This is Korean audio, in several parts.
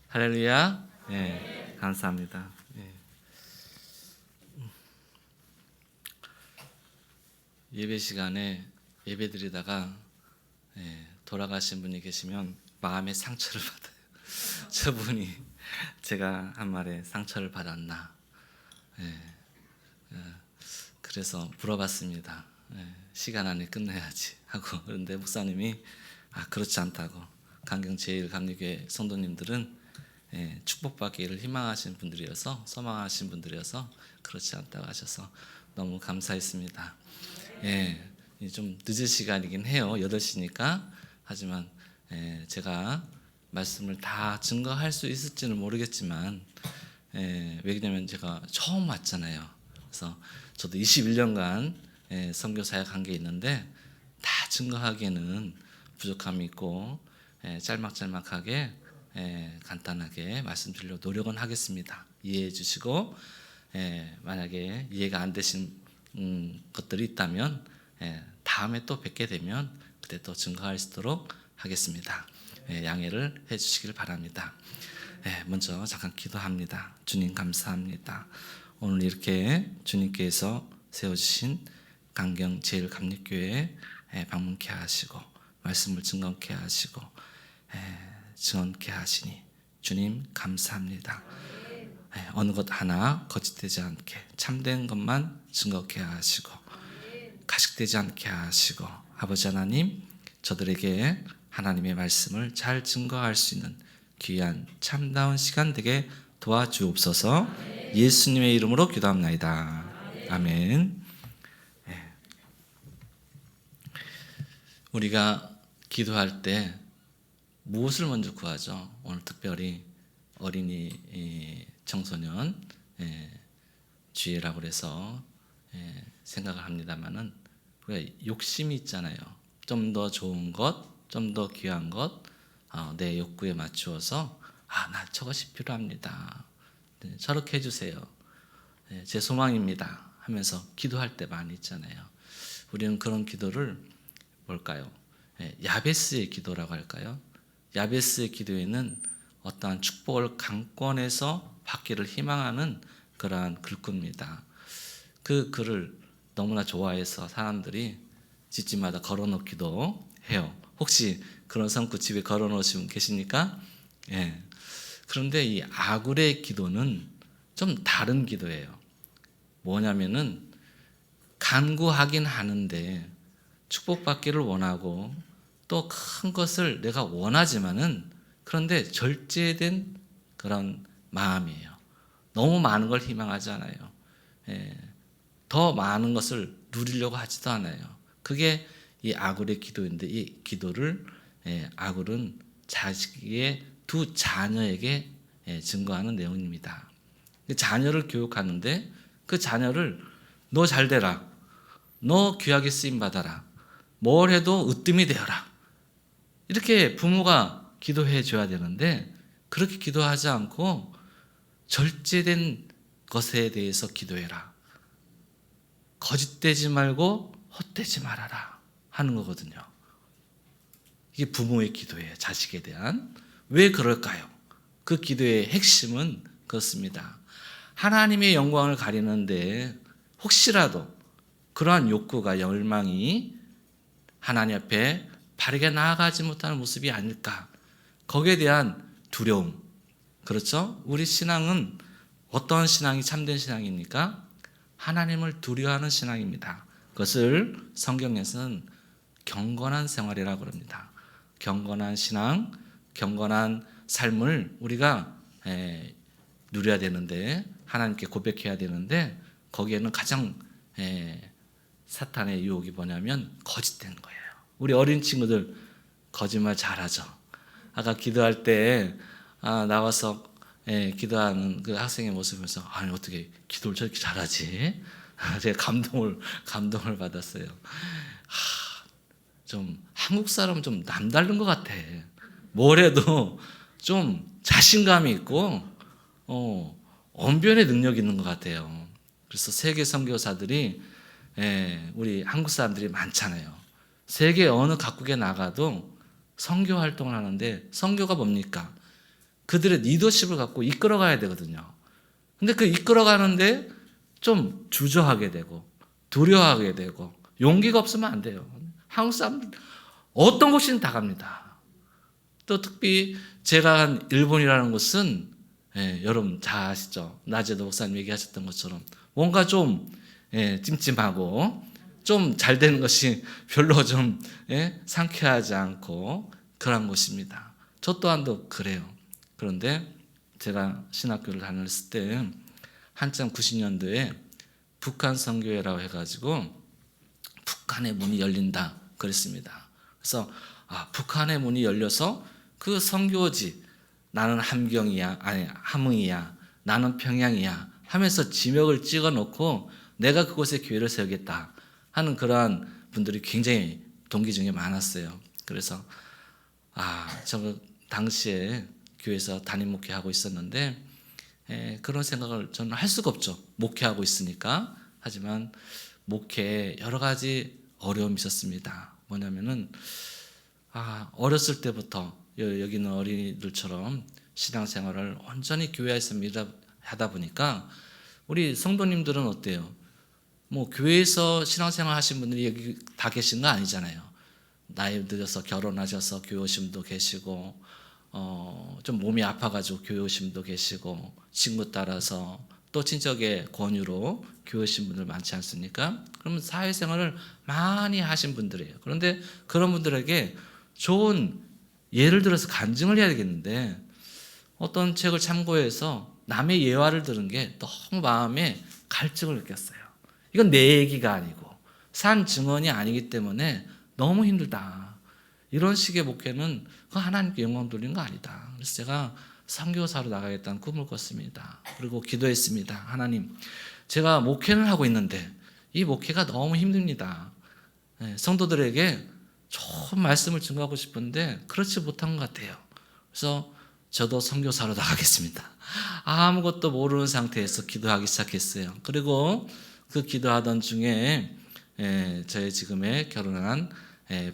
할렐루야. 예, 감사합니다. 예. 예배 시간에 예배 드리다가 돌아가신 분이 계시면 마음의 상처를 받아요. 저분이 제가 한 말에 상처를 받았나. 그래서 물어봤습니다. 시간 안에 끝내야지 하고. 그런데 목사님이 그렇지 않다고. 강경제일감리교회 성도님들은 축복받기를 희망하신 분들이어서, 소망하신 분들이어서 그렇지 않다고 하셔서 너무 감사했습니다. 좀 늦은 시간이긴 해요. 8시니까. 하지만 제가 말씀을 다 증거할 수 있을지는 모르겠지만, 왜냐면 제가 처음 왔잖아요. 그래서 저도 21년간 선교 사역한 게 있는데 다 증거하기에는 부족함이 있고, 짤막짤막하게 간단하게 말씀드리려고 노력은 하겠습니다. 이해해 주시고, 만약에 이해가 안 되신 것들이 있다면 다음에 또 뵙게 되면 그때 또 증거할 수 있도록 하겠습니다. 양해를 해 주시길 바랍니다. 먼저 잠깐 기도합니다. 주님 감사합니다. 오늘 이렇게 주님께서 세워주신 강경제일감리교회에 방문케 하시고 말씀을 증거케 하시고 증언케 하시니 주님 감사합니다. 어느 것 하나 거짓되지 않게 참된 것만 증거케 하시고 가식되지 않게 하시고, 아버지 하나님, 저들에게 하나님의 말씀을 잘 증거할 수 있는 귀한 참다운 시간 되게 도와주옵소서. 예수님의 이름으로 기도합나이다. 아멘. 우리가 기도할 때 무엇을 먼저 구하죠? 오늘 특별히 어린이 청소년 주의라고 해서 생각을 합니다만은, 우리가 욕심이 있잖아요. 좀 더 좋은 것, 좀 더 귀한 것, 내 욕구에 맞추어서 나 저것이 필요합니다. 저렇게 해주세요. 제 소망입니다. 하면서 기도할 때 많이 있잖아요. 우리는 그런 기도를 뭘까요? 야베스의 기도라고 할까요? 야베스의 기도에는 어떠한 축복을 강권해서 받기를 희망하는 그러한 글귀입니다. 그 글을 너무나 좋아해서 사람들이 집집마다 걸어놓기도 해요. 혹시 그런 성구 집에 걸어놓으신 분 계십니까? 그런데 이 아굴의 기도는 좀 다른 기도예요. 뭐냐면은 간구하긴 하는데 축복받기를 원하고 또 큰 것을 내가 원하지만은, 그런데 절제된 그런 마음이에요. 너무 많은 걸 희망하지 않아요. 더 많은 것을 누리려고 하지도 않아요. 그게 이 아굴의 기도인데, 이 기도를 아굴은 자식의 두 자녀에게 증거하는 내용입니다. 자녀를 교육하는데 그 자녀를 너 잘 되라, 너 귀하게 쓰임 받아라, 뭘 해도 으뜸이 되어라, 이렇게 부모가 기도해 줘야 되는데 그렇게 기도하지 않고 절제된 것에 대해서 기도해라, 거짓되지 말고 헛되지 말아라 하는 거거든요. 이게 부모의 기도예요. 자식에 대한. 왜 그럴까요? 그 기도의 핵심은 그렇습니다. 하나님의 영광을 가리는데 혹시라도 그러한 욕구가, 열망이 하나님 앞에 바르게 나아가지 못하는 모습이 아닐까, 거기에 대한 두려움. 그렇죠? 우리 신앙은 어떤 신앙이 참된 신앙입니까? 하나님을 두려워하는 신앙입니다. 그것을 성경에서는 경건한 생활이라고 합니다. 경건한 신앙, 경건한 삶을 우리가 누려야 되는데, 하나님께 고백해야 되는데, 거기에는 가장 사탄의 유혹이 뭐냐면 거짓된 거예요. 우리 어린 친구들 거짓말 잘하죠. 아까 기도할 때 나와서 기도하는 그 학생의 모습을 보면서 아니 어떻게 기도를 저렇게 잘하지? 제가 감동을 받았어요. 좀 한국 사람은 좀 남다른 것 같아. 뭘 해도 좀 자신감이 있고 언변의 능력이 있는 것 같아요. 그래서 세계 선교사들이 우리 한국 사람들이 많잖아요. 세계 어느 각국에 나가도 선교 활동을 하는데, 선교가 뭡니까? 그들의 리더십을 갖고 이끌어가야 되거든요. 근데 그 이끌어가는데 좀 주저하게 되고 두려워하게 되고 용기가 없으면 안 돼요. 한국 사람들 어떤 곳이든 다 갑니다. 또 특히 제가 한 일본이라는 곳은 여러분 다 아시죠? 낮에도 목사님 얘기하셨던 것처럼 뭔가 좀 찜찜하고 좀 잘 되는 것이 별로 좀 상쾌하지 않고 그런 곳입니다. 저 또한도 그래요. 그런데 제가 신학교를 다녔을 때 한참 90년도에 북한 선교회라고 해가지고 북한의 문이 열린다 그랬습니다. 그래서 북한의 문이 열려서 그 선교지 나는 함경이야, 아니 함흥이야, 나는 평양이야 하면서 지명을 찍어놓고 내가 그곳에 교회를 세우겠다 하는 그러한 분들이 굉장히 동기 중에 많았어요. 그래서 저 당시에 교회에서 담임 목회하고 있었는데 그런 생각을 저는 할 수가 없죠. 목회하고 있으니까. 하지만 목회에 여러 가지 어려움이 있었습니다. 뭐냐면은 어렸을 때부터 여기 있는 어린이들처럼 신앙생활을 온전히 교회에서 하다 보니까 우리 성도님들은 어때요? 뭐 교회에서 신앙생활 하신 분들이 여기 다 계신 거 아니잖아요. 나이 들어서 결혼하셔서 교회 오신 분도 계시고 좀 몸이 아파가지고 교회 오신 분도 계시고 친구 따라서 또 친척의 권유로 교회 오신 분들 많지 않습니까? 그러면 사회생활을 많이 하신 분들이에요. 그런데 그런 분들에게 좋은 예를 들어서 간증을 해야 되겠는데 어떤 책을 참고해서 남의 예화를 들은 게 너무 마음에 갈증을 느꼈어요. 이건 내 얘기가 아니고 산 증언이 아니기 때문에 너무 힘들다. 이런 식의 목회는 그 하나님께 영광 돌리는 거 아니다. 그래서 제가 선교사로 나가겠다는 꿈을 꿨습니다. 그리고 기도했습니다. 하나님, 제가 목회를 하고 있는데 이 목회가 너무 힘듭니다. 성도들에게 좋은 말씀을 증거하고 싶은데 그렇지 못한 것 같아요. 그래서 저도 선교사로 나가겠습니다. 아무것도 모르는 상태에서 기도하기 시작했어요. 그리고 그 기도하던 중에 저의 지금의 결혼한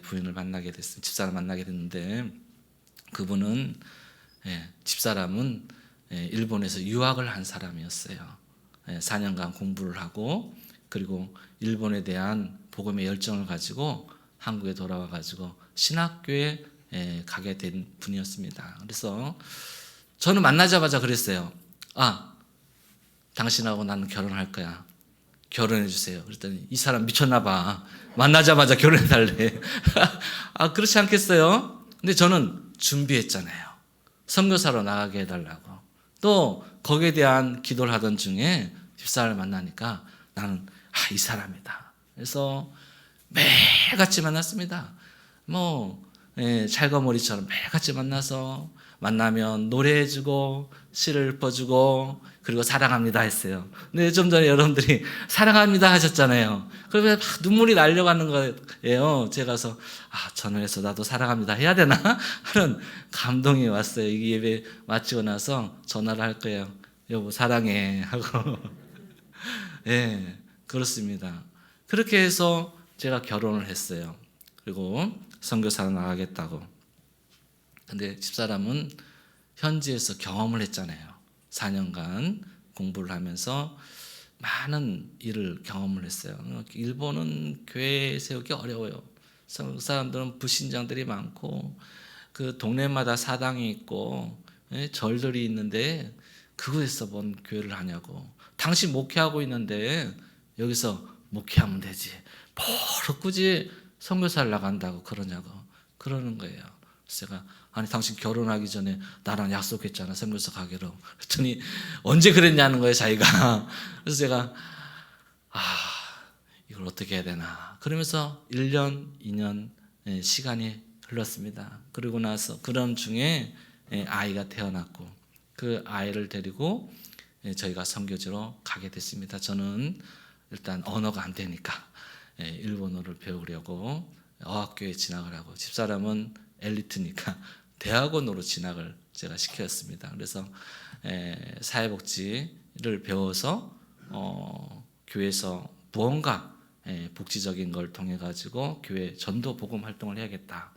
부인을 만나게 됐어요. 집사를 만나게 됐는데 그분은 집사람은 일본에서 유학을 한 사람이었어요. 4년간 공부를 하고 그리고 일본에 대한 복음의 열정을 가지고 한국에 돌아와 가지고 신학교에 가게 된 분이었습니다. 그래서 저는 만나자마자 그랬어요. 당신하고 나는 결혼할 거야. 결혼해 주세요. 그랬더니 이 사람 미쳤나 봐. 만나자마자 결혼해 달래. 그렇지 않겠어요? 근데 저는 준비했잖아요. 선교사로 나가게 해달라고. 또 거기에 대한 기도를 하던 중에 집사를 만나니까 나는 이 사람이다. 그래서 매일같이 만났습니다. 찰거머리처럼 매일같이 만나서 만나면 노래해주고 시를 읊어주고 그리고 사랑합니다 했어요. 근데 좀 전에 여러분들이 사랑합니다 하셨잖아요. 그러면 막 눈물이 날려가는 거예요. 제가 가서 전화해서 나도 사랑합니다 해야 되나 하는 감동이 왔어요. 이 예배 마치고 나서 전화를 할 거예요. 여보 사랑해 하고 그렇습니다. 그렇게 해서 제가 결혼을 했어요. 그리고 선교사로 나가겠다고. 근데 집사람은 현지에서 경험을 했잖아요. 4년간 공부를 하면서 많은 일을 경험을 했어요. 일본은 교회 세우기 어려워요. 그 사람들은 불신자들이 많고 그 동네마다 사당이 있고 절들이 있는데 그곳에서 뭔 교회를 하냐고. 당신 목회하고 있는데 여기서 목회하면 되지. 뭐로 굳이 선교사를 나간다고 그러냐고 그러는 거예요. 그래서 제가 당신 결혼하기 전에 나랑 약속했잖아 선교사 가기로. 그랬더니 언제 그랬냐는 거예요 자기가. 그래서 제가 이걸 어떻게 해야 되나 그러면서 1년 2년 시간이 흘렀습니다. 그리고 나서 그런 중에 아이가 태어났고 그 아이를 데리고 저희가 선교지로 가게 됐습니다. 저는 일단 언어가 안 되니까 일본어를 배우려고 어학교에 진학을 하고 집사람은 엘리트니까 대학원으로 진학을 제가 시켰습니다. 그래서 사회복지를 배워서 교회에서 무언가 복지적인 걸 통해 가지고 교회 전도 복음 활동을 해야겠다.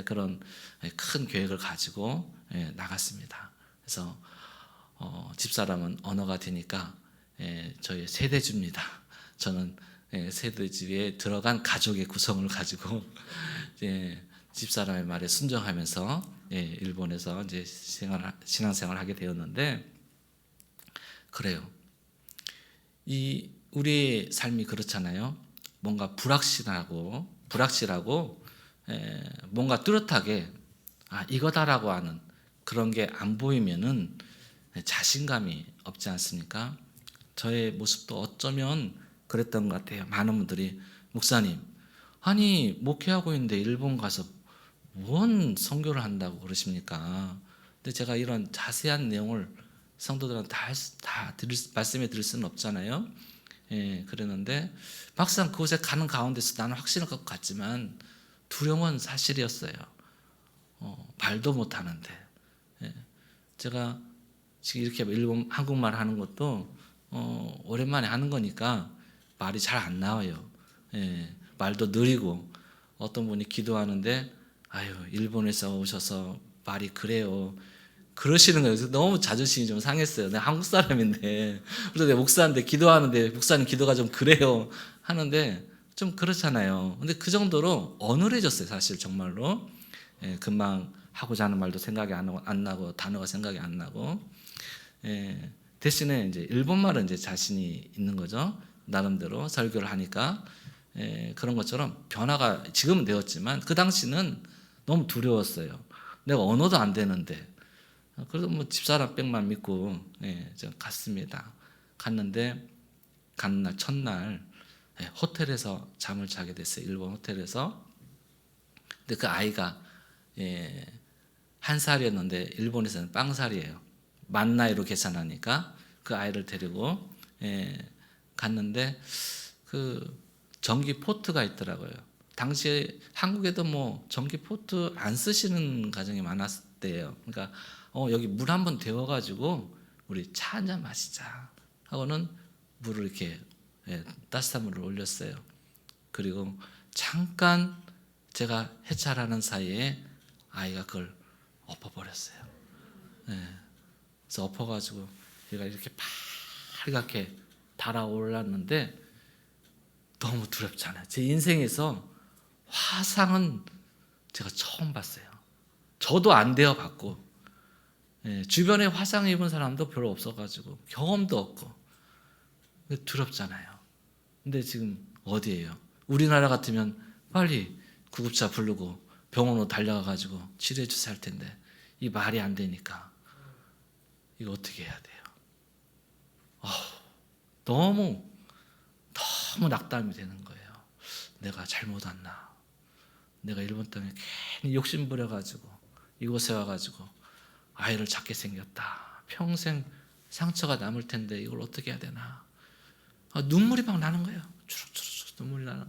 그런 큰 계획을 가지고 나갔습니다. 그래서 집사람은 언어가 되니까 저희 세대주입니다. 저는 세대주에 들어간 가족의 구성을 가지고 집사람의 말에 순종하면서 일본에서 이제 신앙생활을 하게 되었는데, 그래요. 이 우리의 삶이 그렇잖아요. 뭔가 불확실하고 뭔가 뚜렷하게 이거다라고 하는 그런 게 안 보이면은 자신감이 없지 않습니까? 저의 모습도 어쩌면 그랬던 것 같아요. 많은 분들이 목사님, 아니 목회하고 있는데 일본 가서 뭔 선교를 한다고 그러십니까? 근데 제가 이런 자세한 내용을 성도들한테 다 말씀해 드릴 수는 없잖아요. 그랬는데 막상 그곳에 가는 가운데서 나는 확신할 것 같지만 두려움은 사실이었어요. 말도 못하는데 제가 지금 이렇게 일본 한국말 하는 것도 오랜만에 하는 거니까 말이 잘 안 나와요. 말도 느리고, 어떤 분이 기도하는데 아유 일본에서 오셔서 말이 그래요 그러시는 거예요. 그래서 너무 자존심이 좀 상했어요. 내가 한국 사람인데, 그래서 내가 목사인데 기도하는데 목사님 기도가 좀 그래요 하는데 좀 그렇잖아요. 근데 그 정도로 어눌해졌어요, 사실 정말로. 금방 하고자 하는 말도 생각이 안 나고 단어가 생각이 안 나고. 대신에 이제 일본말은 이제 자신이 있는 거죠. 나름대로 설교를 하니까. 그런 것처럼 변화가 지금은 되었지만 그 당시는 너무 두려웠어요. 내가 언어도 안 되는데. 그래서 뭐 집사람 백만 믿고 갔습니다. 갔는데 가는 날 첫날 호텔에서 잠을 자게 됐어요. 일본 호텔에서. 근데 그 아이가 1살이었는데 일본에서는 빵살이에요. 만 나이로 계산하니까 그 아이를 데리고 갔는데 그 전기 포트가 있더라고요. 당시에 한국에도 뭐 전기 포트 안 쓰시는 가정이 많았을 때예요. 그러니까 여기 물 한번 데워가지고 우리 차 한 잔 마시자 하고는 물을 이렇게 따뜻한 물을 올렸어요. 그리고 잠깐 제가 해찰하는 사이에 아이가 그걸 엎어버렸어요. 그래서 엎어가지고 얘가 이렇게 빨갛게 달아올랐는데 너무 두렵잖아요. 제 인생에서 화상은 제가 처음 봤어요. 저도 안 되어봤고 주변에 화상 입은 사람도 별로 없어가지고 경험도 없고 두렵잖아요. 근데 지금 어디예요? 우리나라 같으면 빨리 구급차 부르고 병원으로 달려가가지고 치료해 주세요 할 텐데 이 말이 안 되니까 이거 어떻게 해야 돼요? 너무 낙담이 되는 거예요. 내가 잘못 왔나? 내가 일본 땅에 괜히 욕심 부려가지고 이곳에 와가지고 아이를 찾게 생겼다. 평생 상처가 남을 텐데 이걸 어떻게 해야 되나? 눈물이 막 나는 거예요. 주룩주룩 눈물이 나는.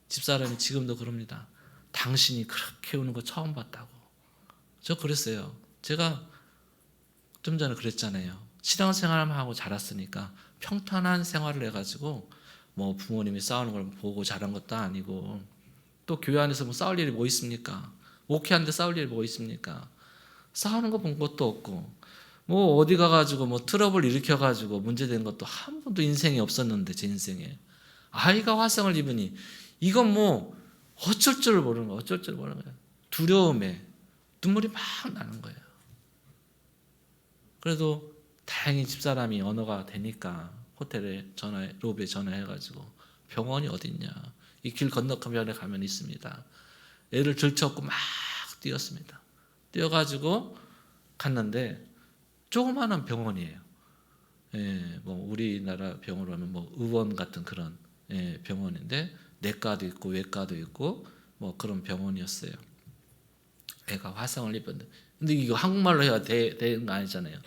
집사람이 지금도 그럽니다. 당신이 그렇게 우는 거 처음 봤다고. 저 그랬어요. 제가 좀 전에 그랬잖아요. 신앙생활만 하고 자랐으니까 평탄한 생활을 해가지고 뭐 부모님이 싸우는 걸 보고 자란 것도 아니고, 또 교회 안에서 뭐 싸울 일이 뭐 있습니까? 목회하는데 싸울 일이 뭐 있습니까? 싸우는 거 본 것도 없고, 뭐 어디 가가지고 뭐 트러블 일으켜가지고 문제된 것도 한 번도 인생에 없었는데, 제 인생에 아이가 화상을 입으니 이건 뭐 어쩔 줄 모르는 거예요. 어쩔 줄 모르는 거예요. 두려움에 눈물이 막 나는 거예요. 그래도 다행히 집사람이 언어가 되니까 호텔에 로비에 전화해가지고 병원이 어딨냐, 이 길 건너편에 가면 있습니다. 애를 들쳐업고 막 뛰었습니다. 뛰어가지고 갔는데 조그마한 병원이에요. 뭐 우리나라 병원으로 하면 뭐 의원 같은 그런 병원인데 내과도 있고 외과도 있고 뭐 그런 병원이었어요. 애가 화상을 입었는데, 근데 이거 한국말로 해야 되는 거 아니잖아요.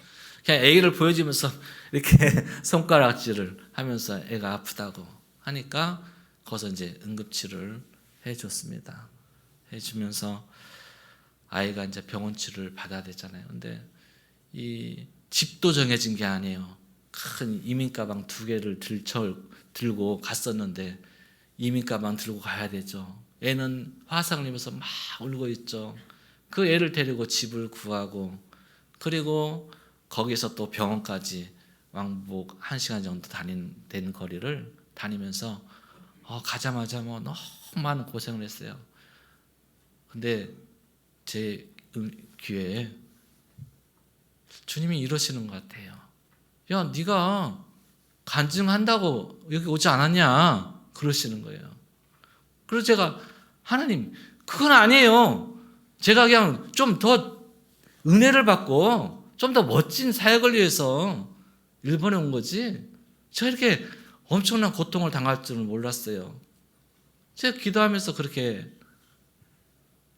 그냥 애를 보여주면서 이렇게 손가락질을 하면서 애가 아프다고 하니까 거기서 이제 응급치료를 해줬습니다. 해주면서 아이가 이제 병원 치료를 받아야 되잖아요. 근데 이 집도 정해진 게 아니에요. 큰 이민 가방 2개를 들고 갔었는데 이민 가방 들고 가야 되죠. 애는 화상을 입어서 막 울고 있죠. 그 애를 데리고 집을 구하고 그리고 거기서 또 병원까지 왕복 1시간 정도 되는 거리를 다니면서 가자마자 뭐 너무 많은 고생을 했어요. 근데 제 귀에 주님이 이러시는 것 같아요. 야, 네가 간증한다고 여기 오지 않았냐? 그러시는 거예요. 그래서 제가 하나님, 그건 아니에요. 제가 그냥 좀 더 은혜를 받고 좀 더 멋진 사역을 위해서 일본에 온 거지. 제가 이렇게 엄청난 고통을 당할 줄은 몰랐어요. 제가 기도하면서 그렇게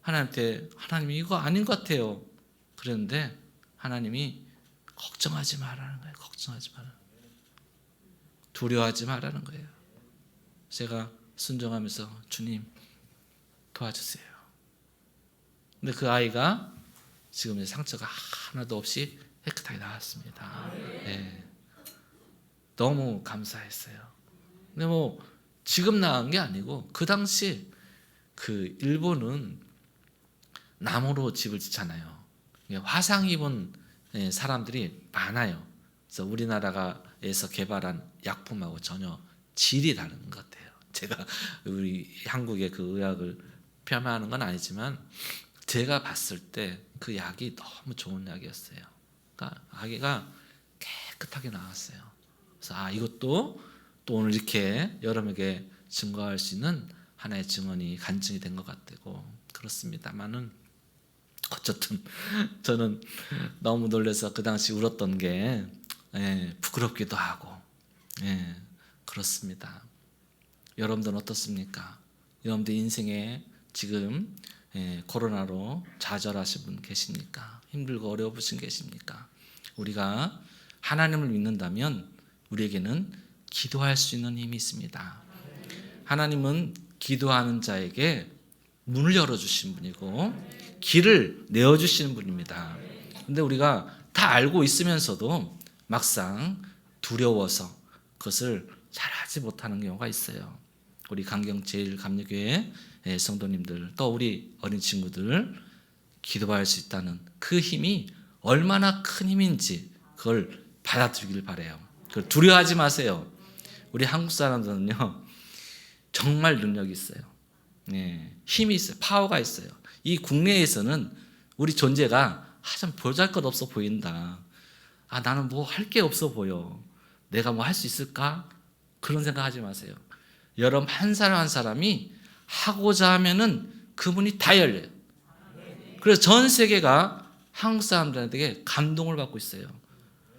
하나님한테 하나님 이거 아닌 것 같아요. 그랬는데 하나님이 걱정하지 말라는 거예요. 걱정하지 말라. 두려워하지 말라는 거예요. 제가 순종하면서 주님 도와주세요. 근데 그 아이가 지금 상처가 하나도 없이 깨끗하게 나왔습니다. 네. 너무 감사했어요. 근데 뭐 지금 나은 게 아니고 그 당시 그 일본은 나무로 집을 짓잖아요. 화상 입은 사람들이 많아요. 그래서 우리나라에서 개발한 약품하고 전혀 질이 다른 것 같아요. 제가 우리 한국의 그 의학을 폄하하는 건 아니지만 제가 봤을 때 그 약이 너무 좋은 약이었어요. 그러니까 아기가 깨끗하게 나왔어요. 그래서 이것도 또 오늘 이렇게 여러분에게 증거할 수 있는 하나의 증언이 간증이 된 것 같고 그렇습니다만은 어쨌든 저는 너무 놀라서 그 당시 울었던 게 부끄럽기도 하고 그렇습니다. 여러분들은 어떻습니까? 여러분들 인생에 지금 코로나로 좌절하신 분 계십니까? 힘들고 어려우신 계십니까? 우리가 하나님을 믿는다면 우리에게는 기도할 수 있는 힘이 있습니다. 하나님은 기도하는 자에게 문을 열어주신 분이고 길을 내어주시는 분입니다. 근데 우리가 다 알고 있으면서도 막상 두려워서 그것을 잘하지 못하는 경우가 있어요. 우리 강경제일감리교회 성도님들 또 우리 어린 친구들 기도할 수 있다는 그 힘이 얼마나 큰 힘인지 그걸 받아들이길 바라요. 그걸 두려워하지 마세요. 우리 한국 사람들은요 정말 능력이 있어요. 힘이 있어요. 파워가 있어요. 이 국내에서는 우리 존재가 좀 보잘것없어 보인다. 나는 뭐 할 게 없어 보여. 내가 뭐 할 수 있을까? 그런 생각하지 마세요. 여러분 한 사람 한 사람이 하고자 하면은 그분이 다 열려요. 그래서 전 세계가 한국 사람들에게 감동을 받고 있어요.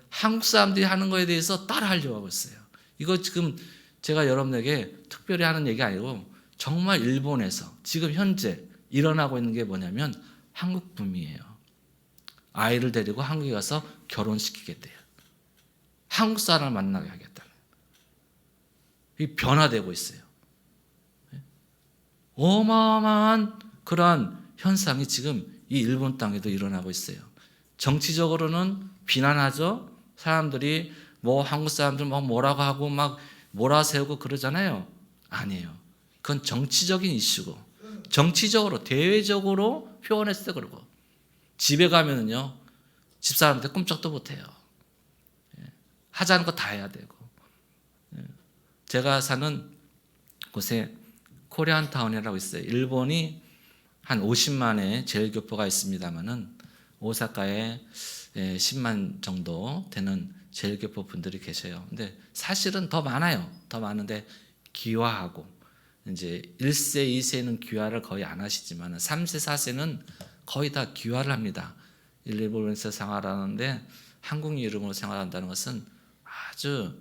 한국 사람들이 하는 거에 대해서 따라 하려고 하고 있어요. 이거 지금 제가 여러분에게 특별히 하는 얘기 아니고 정말 일본에서 지금 현재 일어나고 있는 게 뭐냐면 한국 붐이에요. 아이를 데리고 한국에 가서 결혼시키겠대요. 한국 사람을 만나게 하겠다는. 이 변화되고 있어요. 어마어마한 그러한 현상이 지금 이 일본 땅에도 일어나고 있어요. 정치적으로는 비난하죠. 사람들이 뭐 한국 사람들 막 뭐라고 하고 막 몰아세우고 그러잖아요. 아니에요. 그건 정치적인 이슈고 정치적으로 대외적으로 표현했을 때 그러고 집에 가면은요 집사람한테 꼼짝도 못해요. 하자는 거 다 해야 되고 제가 사는 곳에 코리안타운이라고 있어요. 일본이 한 50만의 제일교포가 있습니다만은 오사카에 10만 정도 되는 제일교포 분들이 계셔요. 근데 사실은 더 많아요. 더 많은데 귀화하고 이제 1세, 2세는 귀화를 거의 안 하시지만 3세, 4세는 거의 다 귀화를 합니다. 일본에서 생활하는데 한국 이름으로 생활한다는 것은 아주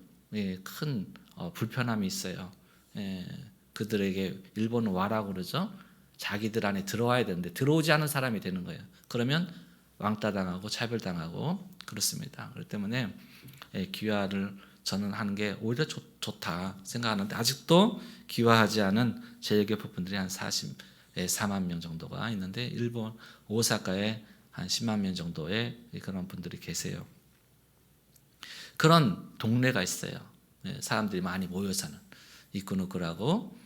큰 불편함이 있어요. 그들에게 일본은 와라고 그러죠. 자기들 안에 들어와야 되는데 들어오지 않은 사람이 되는 거예요. 그러면 왕따당하고 차별당하고 그렇습니다. 그렇기 때문에 귀화를 저는 하는 게 오히려 좋다 생각하는데 아직도 귀화하지 않은 제일교포 분들이 한 44만 명 정도가 있는데 일본 오사카에 한 10만 명 정도의 그런 분들이 계세요. 그런 동네가 있어요. 사람들이 많이 모여 사는 이쿠누쿠라고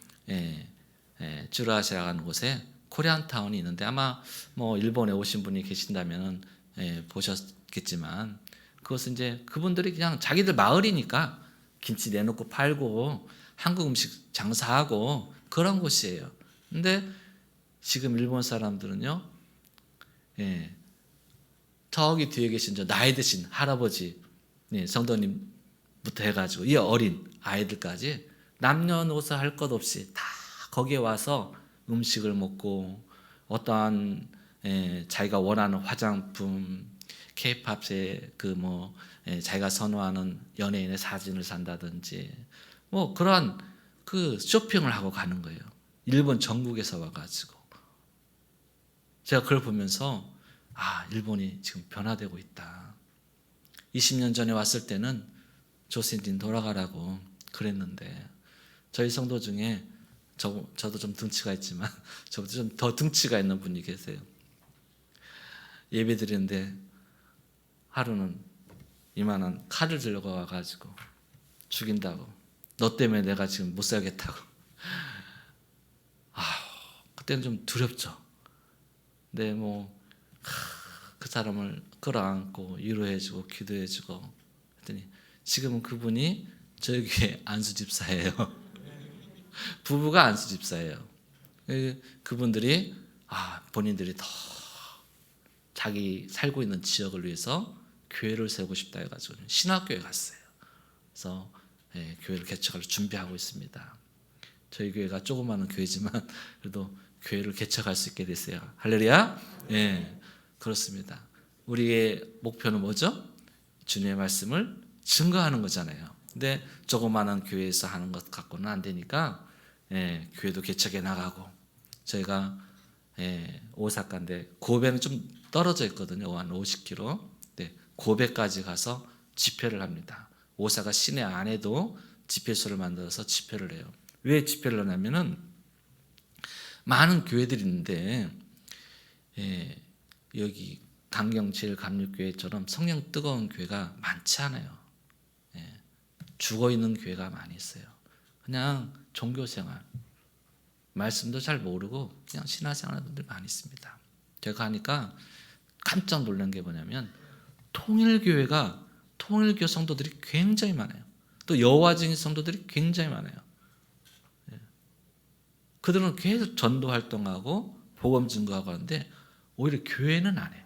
쭈라시라는 곳에 코리안타운이 있는데 아마 뭐 일본에 오신 분이 계신다면 있겠지만 그것은 이제 그분들이 그냥 자기들 마을이니까 김치 내놓고 팔고 한국 음식 장사하고 그런 곳이에요. 근데 지금 일본 사람들은요, 예, 저기 뒤에 계신 저 나이 드신 할아버지, 예, 성도님부터 해가지고 이 어린 아이들까지 남녀노소 할 것 없이 다 거기에 와서 음식을 먹고 어떠한 자기가 원하는 화장품, 케이팝의 자기가 선호하는 연예인의 사진을 산다든지 뭐 그러한 그 쇼핑을 하고 가는 거예요. 일본 전국에서 와가지고 제가 그걸 보면서 일본이 지금 변화되고 있다. 20년 전에 왔을 때는 조센진 돌아가라고 그랬는데 저희 성도 중에 저도 좀 등치가 있지만 저보다 좀 더 등치가 있는 분이 계세요. 예배 드리는데 하루는 이만한 칼을 들고 와가지고 죽인다고, 너 때문에 내가 지금 못 살겠다고. 그때는 좀 두렵죠. 근데 그 사람을 끌어안고 위로해주고 기도해주고 했더니 지금은 그분이 저희 교회 안수집사예요. 부부가 안수집사예요. 그분들이 본인들이 더 자기 살고 있는 지역을 위해서 교회를 세우고 싶다 해가지고 신학교에 갔어요. 그래서 교회를 개척할 준비하고 있습니다. 저희 교회가 조그마한 교회지만 그래도 교회를 개척할 수 있게 됐어요. 할렐루야. 예, 그렇습니다. 우리의 목표는 뭐죠? 주님의 말씀을 증거하는 거잖아요. 근데 조그마한 교회에서 하는 것 갖고는 안 되니까 교회도 개척해 나가고, 저희가 오사카인데 고베는 좀 떨어져 있거든요. 한 50km. 네, 고베까지 가서 집회를 합니다. 오사카 시내 안에도 집회소를 만들어서 집회를 해요. 왜 집회를 하냐면은 많은 교회들이 있는데 여기 강경제일감리교회처럼 성령 뜨거운 교회가 많지 않아요. 죽어있는 교회가 많이 있어요. 그냥 종교생활, 말씀도 잘 모르고 그냥 신화생활 하는 분들 많이 있습니다. 제가 가니까 깜짝 놀란 게 뭐냐면 통일교 성도들이 굉장히 많아요. 또 여호와증인 성도들이 굉장히 많아요. 그들은 계속 전도 활동하고 복음 증거하고 하는데 오히려 교회는 안 해요.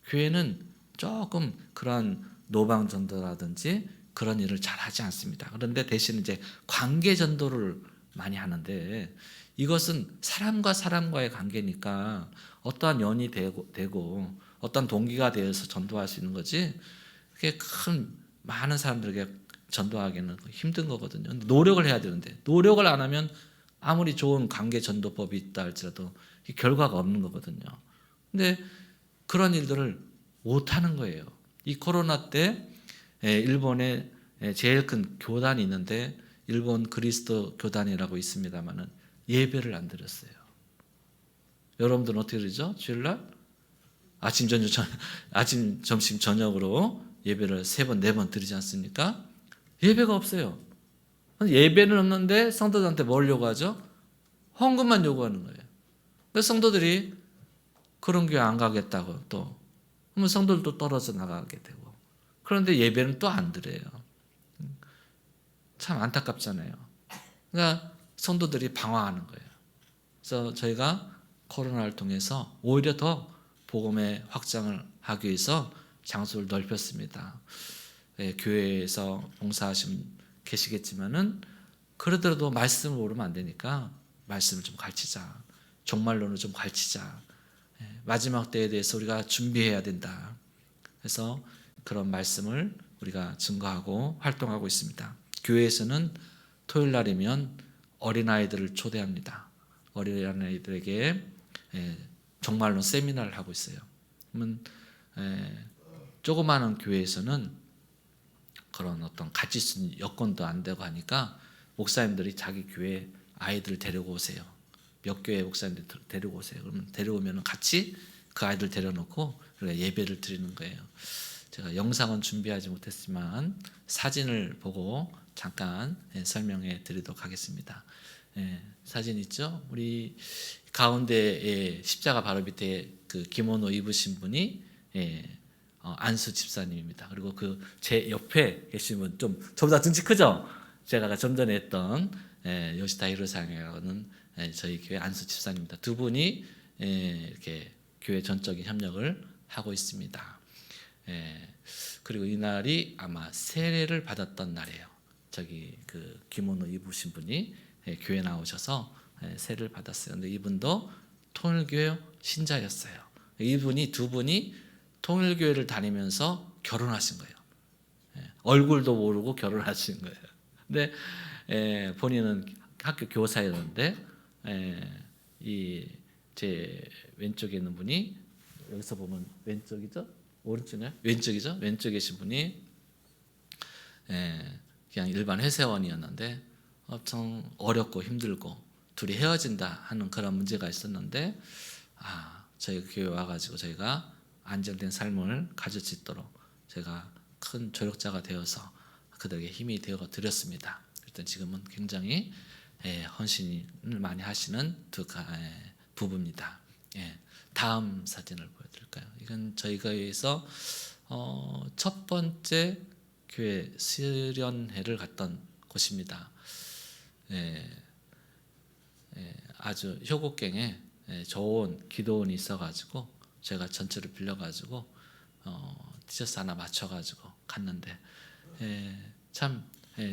교회는 조금 그런 노방 전도라든지 그런 일을 잘 하지 않습니다. 그런데 대신 이제 관계 전도를 많이 하는데 이것은 사람과 사람과의 관계니까 어떠한 연이 되고 어떤 동기가 되어서 전도할 수 있는 거지, 그게 많은 사람들에게 전도하기는 힘든 거거든요. 노력을 해야 되는데 노력을 안 하면 아무리 좋은 관계 전도법이 있다 할지라도 결과가 없는 거거든요. 근데 그런 일들을 못 하는 거예요. 이 코로나 때 일본에 제일 큰 교단이 있는데 일본 그리스도 교단이라고 있습니다만은 예배를 안 드렸어요. 여러분들은 어떻게 드리죠? 주일날 아침 점심 저녁으로 예배를 3번 4번 드리지 않습니까? 예배가 없어요. 예배는 없는데 성도들한테 뭘 요구하죠? 헌금만 요구하는 거예요. 그래서 성도들이 그런 교회 안 가겠다고 그러면 성도들도 떨어져 나가게 되고, 그런데 예배는 또 안 드려요. 참 안타깝잖아요. 그러니까 성도들이 방황하는 거예요. 그래서 저희가 코로나를 통해서 오히려 더 복음의 확장을 하기 위해서 장소를 넓혔습니다. 교회에서 봉사하신 계시겠지만은 그러더라도 말씀을 모르면 안 되니까 말씀을 좀 가르치자. 종말론을 좀 가르치자. 마지막 때에 대해서 우리가 준비해야 된다. 그래서 그런 말씀을 우리가 증거하고 활동하고 있습니다. 교회에서는 토요일 날이면 어린아이들을 초대합니다. 어린아이들에게 종말론 세미나를 하고 있어요. 그러면 조그마한 교회에서는 그런 어떤 같이 쓰는 여건도 안 되고 하니까 목사님들이 자기 교회 아이들 데리고 오세요. 몇 교회 목사님들 데리고 오세요. 그러면 데려오면 같이 그 아이들 데려놓고 예배를 드리는 거예요. 제가 영상은 준비하지 못했지만 사진을 보고 잠깐 설명해 드리도록 하겠습니다. 사진 있죠? 우리 가운데에 십자가 바로 밑에 그 기모노 입으신 분이 안수 집사님입니다. 그리고 그 제 옆에 계신 분 좀 저보다 등치 크죠? 제가 좀 전에 했던 요시다 히로상이라는 저희 교회 안수 집사님입니다. 두 분이 이렇게 교회 전적인 협력을 하고 있습니다. 그리고 이날이 아마 세례를 받았던 날이에요. 저기 그 기모노 입으신 분이 교회 나오셔서 세례를 받았어요. 근데 이분도 통일교회 신자였어요. 이분이 두 분이 통일교회를 다니면서 결혼하신 거예요. 얼굴도 모르고 결혼하신 거예요. 근데 본인은 학교 교사였는데 이 제 왼쪽에 있는 분이 여기서 보면 왼쪽이죠? 오른쪽이요? 왼쪽이죠? 왼쪽에 계신 분이 그냥 일반 회사원이었는데 엄청 어렵고 힘들고 둘이 헤어진다 하는 그런 문제가 있었는데 저희 교회 와가지고 저희가 안정된 삶을 가질 수 있도록 제가 큰 조력자가 되어서 그들에게 힘이 되어 드렸습니다. 일단 지금은 굉장히 헌신을 많이 하시는 두 부부입니다. 다음 사진을 보여드릴까요? 이건 저희가 여기서 첫 번째 교회 수련회를 갔던 곳입니다. 아주 효곡갱에 좋은 기도원이 있어가지고 제가 전체를 빌려가지고 티셔츠 하나 맞춰가지고 갔는데 참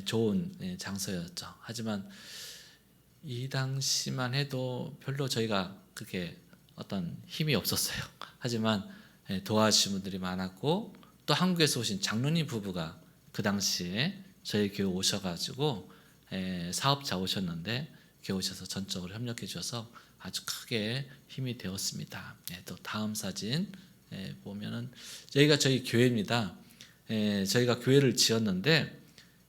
좋은 장소였죠. 하지만 이 당시만 해도 별로 저희가 그렇게 어떤 힘이 없었어요. 하지만 도와주신 분들이 많았고 또 한국에서 오신 장로님 부부가 그 당시에 저희 교회 오셔가지고 사업자 오셨는데 교회 오셔서 전적으로 협력해 주셔서 아주 크게 힘이 되었습니다. 또 다음 사진 보면은 여기가 저희 교회입니다. 저희가 교회를 지었는데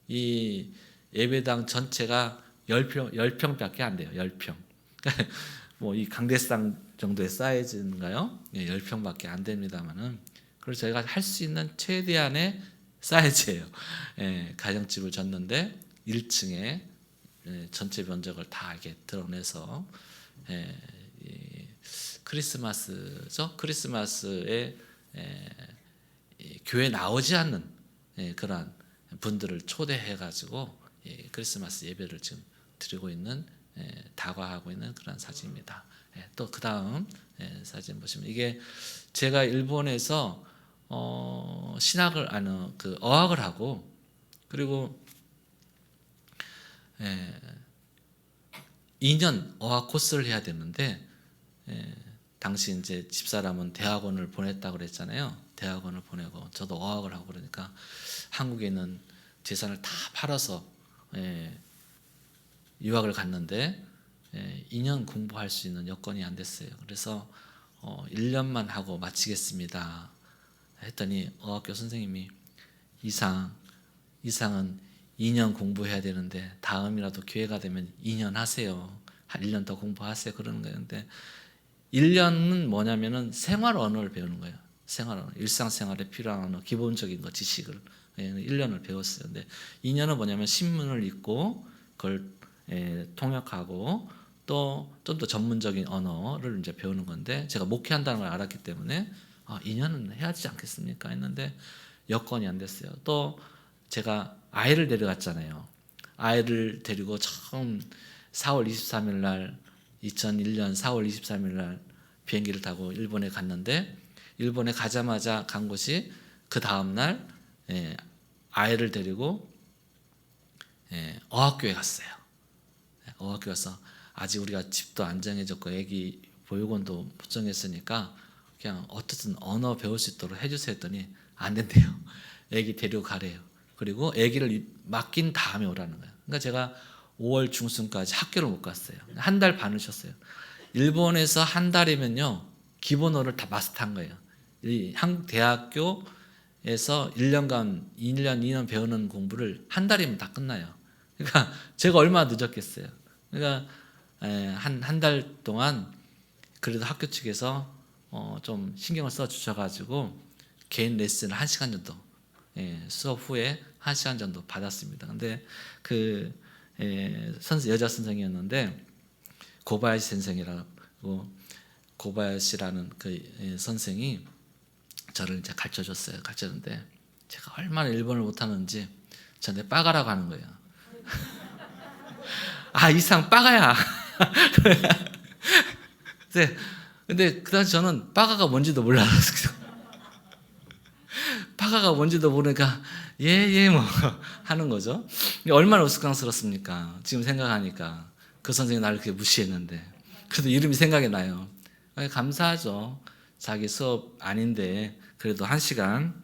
이 예배당 전체가 10평밖에 안 돼요. 10평. 뭐 이 강대상 정도의 사이즈인가요? 10평밖에 안 됩니다만은 그래서 저희가 할 수 있는 최대한의 사이즈예요. 가정집을 졌는데 1층에 전체 면적을 다 이렇게 드러내서 크리스마스죠. 크리스마스에 교회 나오지 않는 그러한 분들을 초대해가지고 크리스마스 예배를 지금 드리고 있는 다과하고 있는 그런 사진입니다. 또 그 다음 사진 보시면 이게 제가 일본에서 어학을 하고 그리고 2년 어학 코스를 해야 되는데 당시 이제 집사람은 대학원을 보냈다고 그랬잖아요. 대학원을 보내고 저도 어학을 하고 그러니까 한국에 있는 재산을 다 팔아서 유학을 갔는데 2년 공부할 수 있는 여건이 안 됐어요. 그래서 1년만 하고 마치겠습니다 했더니 어학교 선생님이 이상은 2년 공부해야 되는데 다음이라도 기회가 되면 2년 하세요. 한 1년 더 공부하세요. 그러는 거예요. 근데 1년은 뭐냐면은 생활 언어를 배우는 거예요. 생활 언어, 일상생활에 필요한 언어, 기본적인 거 지식을 1년을 배웠어요. 근데 2년은 뭐냐면 신문을 읽고 그걸 통역하고 또 좀 더 전문적인 언어를 이제 배우는 건데 제가 목회한다는 걸 알았기 때문에 2년은 해야 하지 않겠습니까? 했는데 여건이 안 됐어요. 또 제가 아이를 데려갔잖아요. 아이를 데리고 처음 4월 23일 날 2001년 4월 23일 날 비행기를 타고 일본에 갔는데 일본에 가자마자 간 곳이 그 다음 날 아이를 데리고 어학교에 갔어요. 어학교 가서 아직 우리가 집도 안 정해졌고 애기 보육원도 못 정했으니까 그냥 어떻든 언어 배울 수 있도록 해주세요 했더니 안 된대요. 애기 데리고 가래요. 그리고 애기를 맡긴 다음에 오라는 거예요. 그러니까 제가 5월 중순까지 학교를 못 갔어요. 한 달 반을 쉬었어요. 일본에서 한 달이면요 기본어를 다 마스터한 거예요. 이 한국 대학교에서 1년간 2년 배우는 공부를 한 달이면 다 끝나요. 그러니까 제가 얼마나 늦었겠어요. 그러니까 한 달 동안 그래도 학교 측에서 좀 신경을 써 주셔가지고 개인 레슨을 1시간 정도 수업 후에 1시간 정도 받았습니다. 근데 그 여자 선생이었는데 고바야시 선생이라고 고바야시라는 그 선생이 저를 이제 가르쳐줬어요. 가르쳤는데 제가 얼마나 일본을 못하는지 저한테 빠가라고 하는 거예요. 아, 이상 빠가야. 근데 그 당시 저는 빠가가 뭔지도 몰랐어요. 빠가가 뭔지도 모르니까 예 뭐 하는 거죠. 얼마나 우스꽝스럽습니까? 지금 생각하니까 그 선생님이 나를 그렇게 무시했는데 그래도 이름이 생각이 나요. 감사하죠. 자기 수업 아닌데 그래도 1시간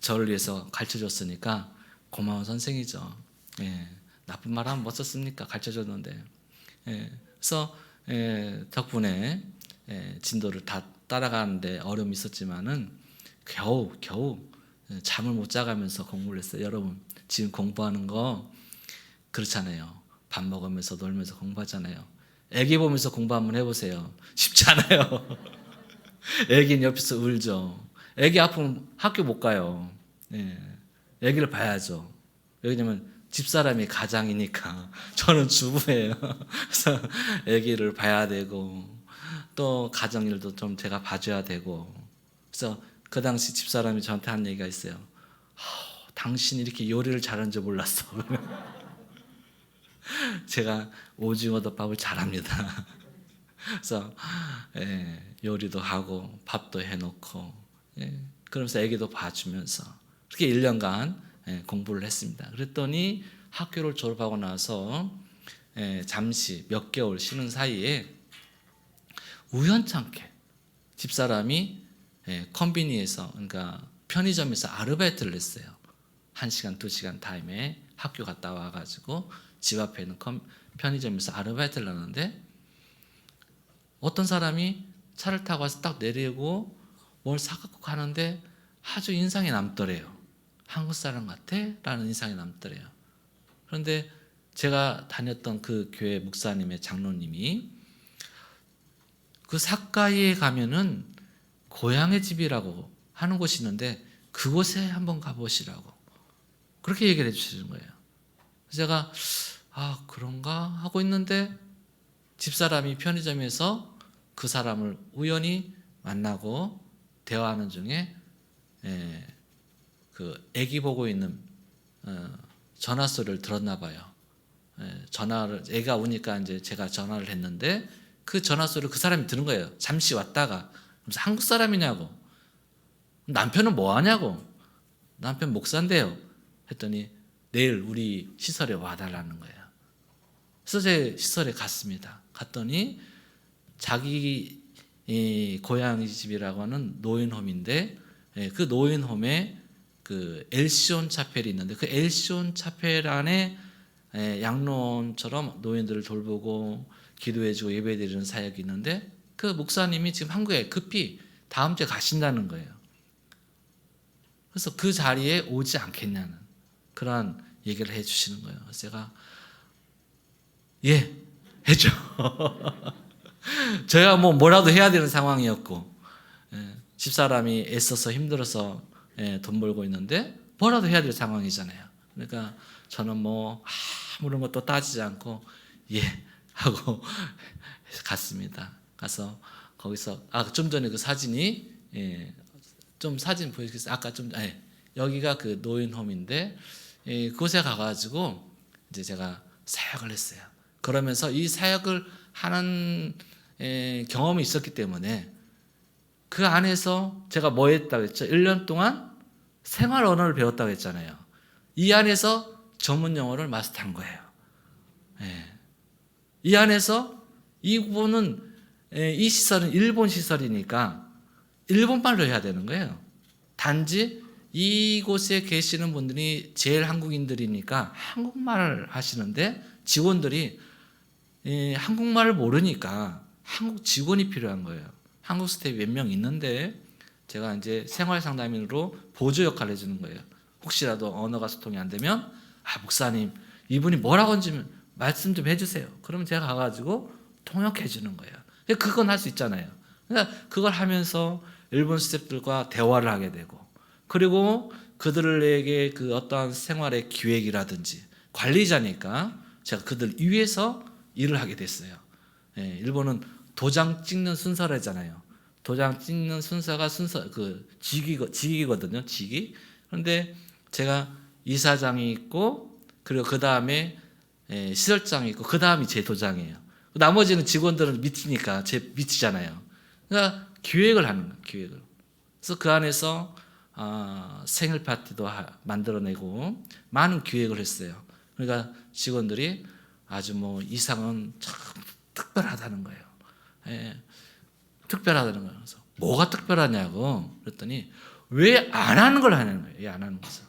저를 위해서 가르쳐줬으니까 고마운 선생이죠. 예, 나쁜 말 하면 뭐 썼습니까? 가르쳐줬는데. 예, 그래서 덕분에 진도를 다 따라가는데 어려움이 있었지만은 겨우 잠을 못 자가면서 공부를 했어요. 여러분 지금 공부하는 거 그렇잖아요. 밥 먹으면서 놀면서 공부하잖아요. 애기 보면서 공부 한번 해보세요. 쉽지 않아요. 애기는 옆에서 울죠. 애기 아프면 학교 못 가요. 예. 애기를 봐야죠. 왜냐면 집사람이 가장이니까 저는 주부예요. 그래서 애기를 봐야 되고 또 가정일도 좀 제가 봐줘야 되고 그래서 그 당시 집사람이 저한테 한 얘기가 있어요. 당신이 이렇게 요리를 잘하는 줄 몰랐어. 제가 오징어 덮밥을 잘합니다. 그래서 요리도 하고 밥도 해놓고 그러면서 애기도 봐주면서 그렇게 1년간 공부를 했습니다. 그랬더니 학교를 졸업하고 나서 잠시 몇 개월 쉬는 사이에 우연찮게 집사람이 컨비니에서 그러니까 편의점에서 아르바이트를 했어요. 1시간 2시간 타임에 학교 갔다 와가지고 집 앞에 있는 편의점에서 아르바이트를 하는데 어떤 사람이 차를 타고 와서 딱 내리고 뭘 사갖고 가는데 아주 인상이 남더래요. 한국 사람 같아? 라는 인상이 남더래요. 그런데 제가 다녔던 그 교회 목사님의 장로님이 그 삿가이에 가면은 고향의 집이라고 하는 곳이 있는데 그곳에 한번 가보시라고 그렇게 얘기를 해주시는 거예요. 그래서 제가 그런가 하고 있는데 집사람이 편의점에서 그 사람을 우연히 만나고 대화하는 중에 그 애기 보고 있는 전화 소리를 들었나 봐요. 전화를 애가 오니까 이제 제가 전화를 했는데 그 전화 소리를 그 사람이 들은 거예요. 잠시 왔다가 그래서 한국 사람이냐고 남편은 뭐 하냐고 남편 목사인데요. 했더니 내일 우리 시설에 와달라는 거예요. 그래서 제 시설에 갔습니다. 갔더니 자기 고향 집이라고 하는 노인홈인데 그 노인홈에 그 엘시온 차펠이 있는데 그 엘시온 차펠 안에 양로원처럼 노인들을 돌보고 기도해주고 예배드리는 사역이 있는데 그 목사님이 지금 한국에 급히 다음 주에 가신다는 거예요. 그래서 그 자리에 오지 않겠냐는 그런 얘기를 해주시는 거예요. 그래서 제가 해줘. 제가 뭐라도 해야 되는 상황이었고 집사람이 애써서 힘들어서 돈 벌고 있는데 뭐라도 해야 될 상황이잖아요. 그러니까 저는 아무런 것도 따지지 않고 하고 갔습니다. 가서 거기서 좀 전에 그 사진이 좀 사진 보여주겠어요? 아까 좀 여기가 그 노인홈인데 그곳에 가가지고 이제 제가 사역을 했어요. 그러면서 이 사역을 하는 경험이 있었기 때문에 그 안에서 제가 뭐 했다고 했죠? 1년 동안 생활 언어를 배웠다고 했잖아요. 이 안에서 전문 영어를 마스터한 거예요. 이 안에서 이 부분은 이 시설은 일본 시설이니까 일본말로 해야 되는 거예요. 단지 이곳에 계시는 분들이 제일 한국인들이니까 한국말을 하시는데 직원들이 한국말을 모르니까 한국 직원이 필요한 거예요. 한국 스태프이 몇 명 있는데 제가 이제 생활 상담인으로 보조 역할을 해주는 거예요. 혹시라도 언어가 소통이 안 되면 목사님 이분이 뭐라고 하는지 말씀 좀 해주세요. 그러면 제가 가가지고 통역해 주는 거예요. 그건 할 수 있잖아요. 그러니까 그걸 하면서 일본 스태프들과 대화를 하게 되고 그리고 그들에게 그 어떠한 생활의 기획이라든지 관리자니까 제가 그들 위해서 일을 하게 됐어요. 일본은 도장 찍는 순서를 하잖아요. 도장 찍는 순서가 직위거든요. 직위. 그런데 제가 이사장이 있고 그리고 그 다음에 시설장이 있고 그 다음이 제 도장이에요. 나머지는 직원들은 밑이니까 제 밑이잖아요. 그러니까 기획을 하는 거예요. 기획을. 그래서 그 안에서 생일 파티도 만들어내고 많은 기획을 했어요. 그러니까 직원들이 아주 뭐 이상은 참 특별하다는 거예요. 특별하다는 거예요. 그래서 뭐가 특별하냐고 그랬더니 왜 안 하는 걸 하냐는 거예요. 왜 안 하는 거죠?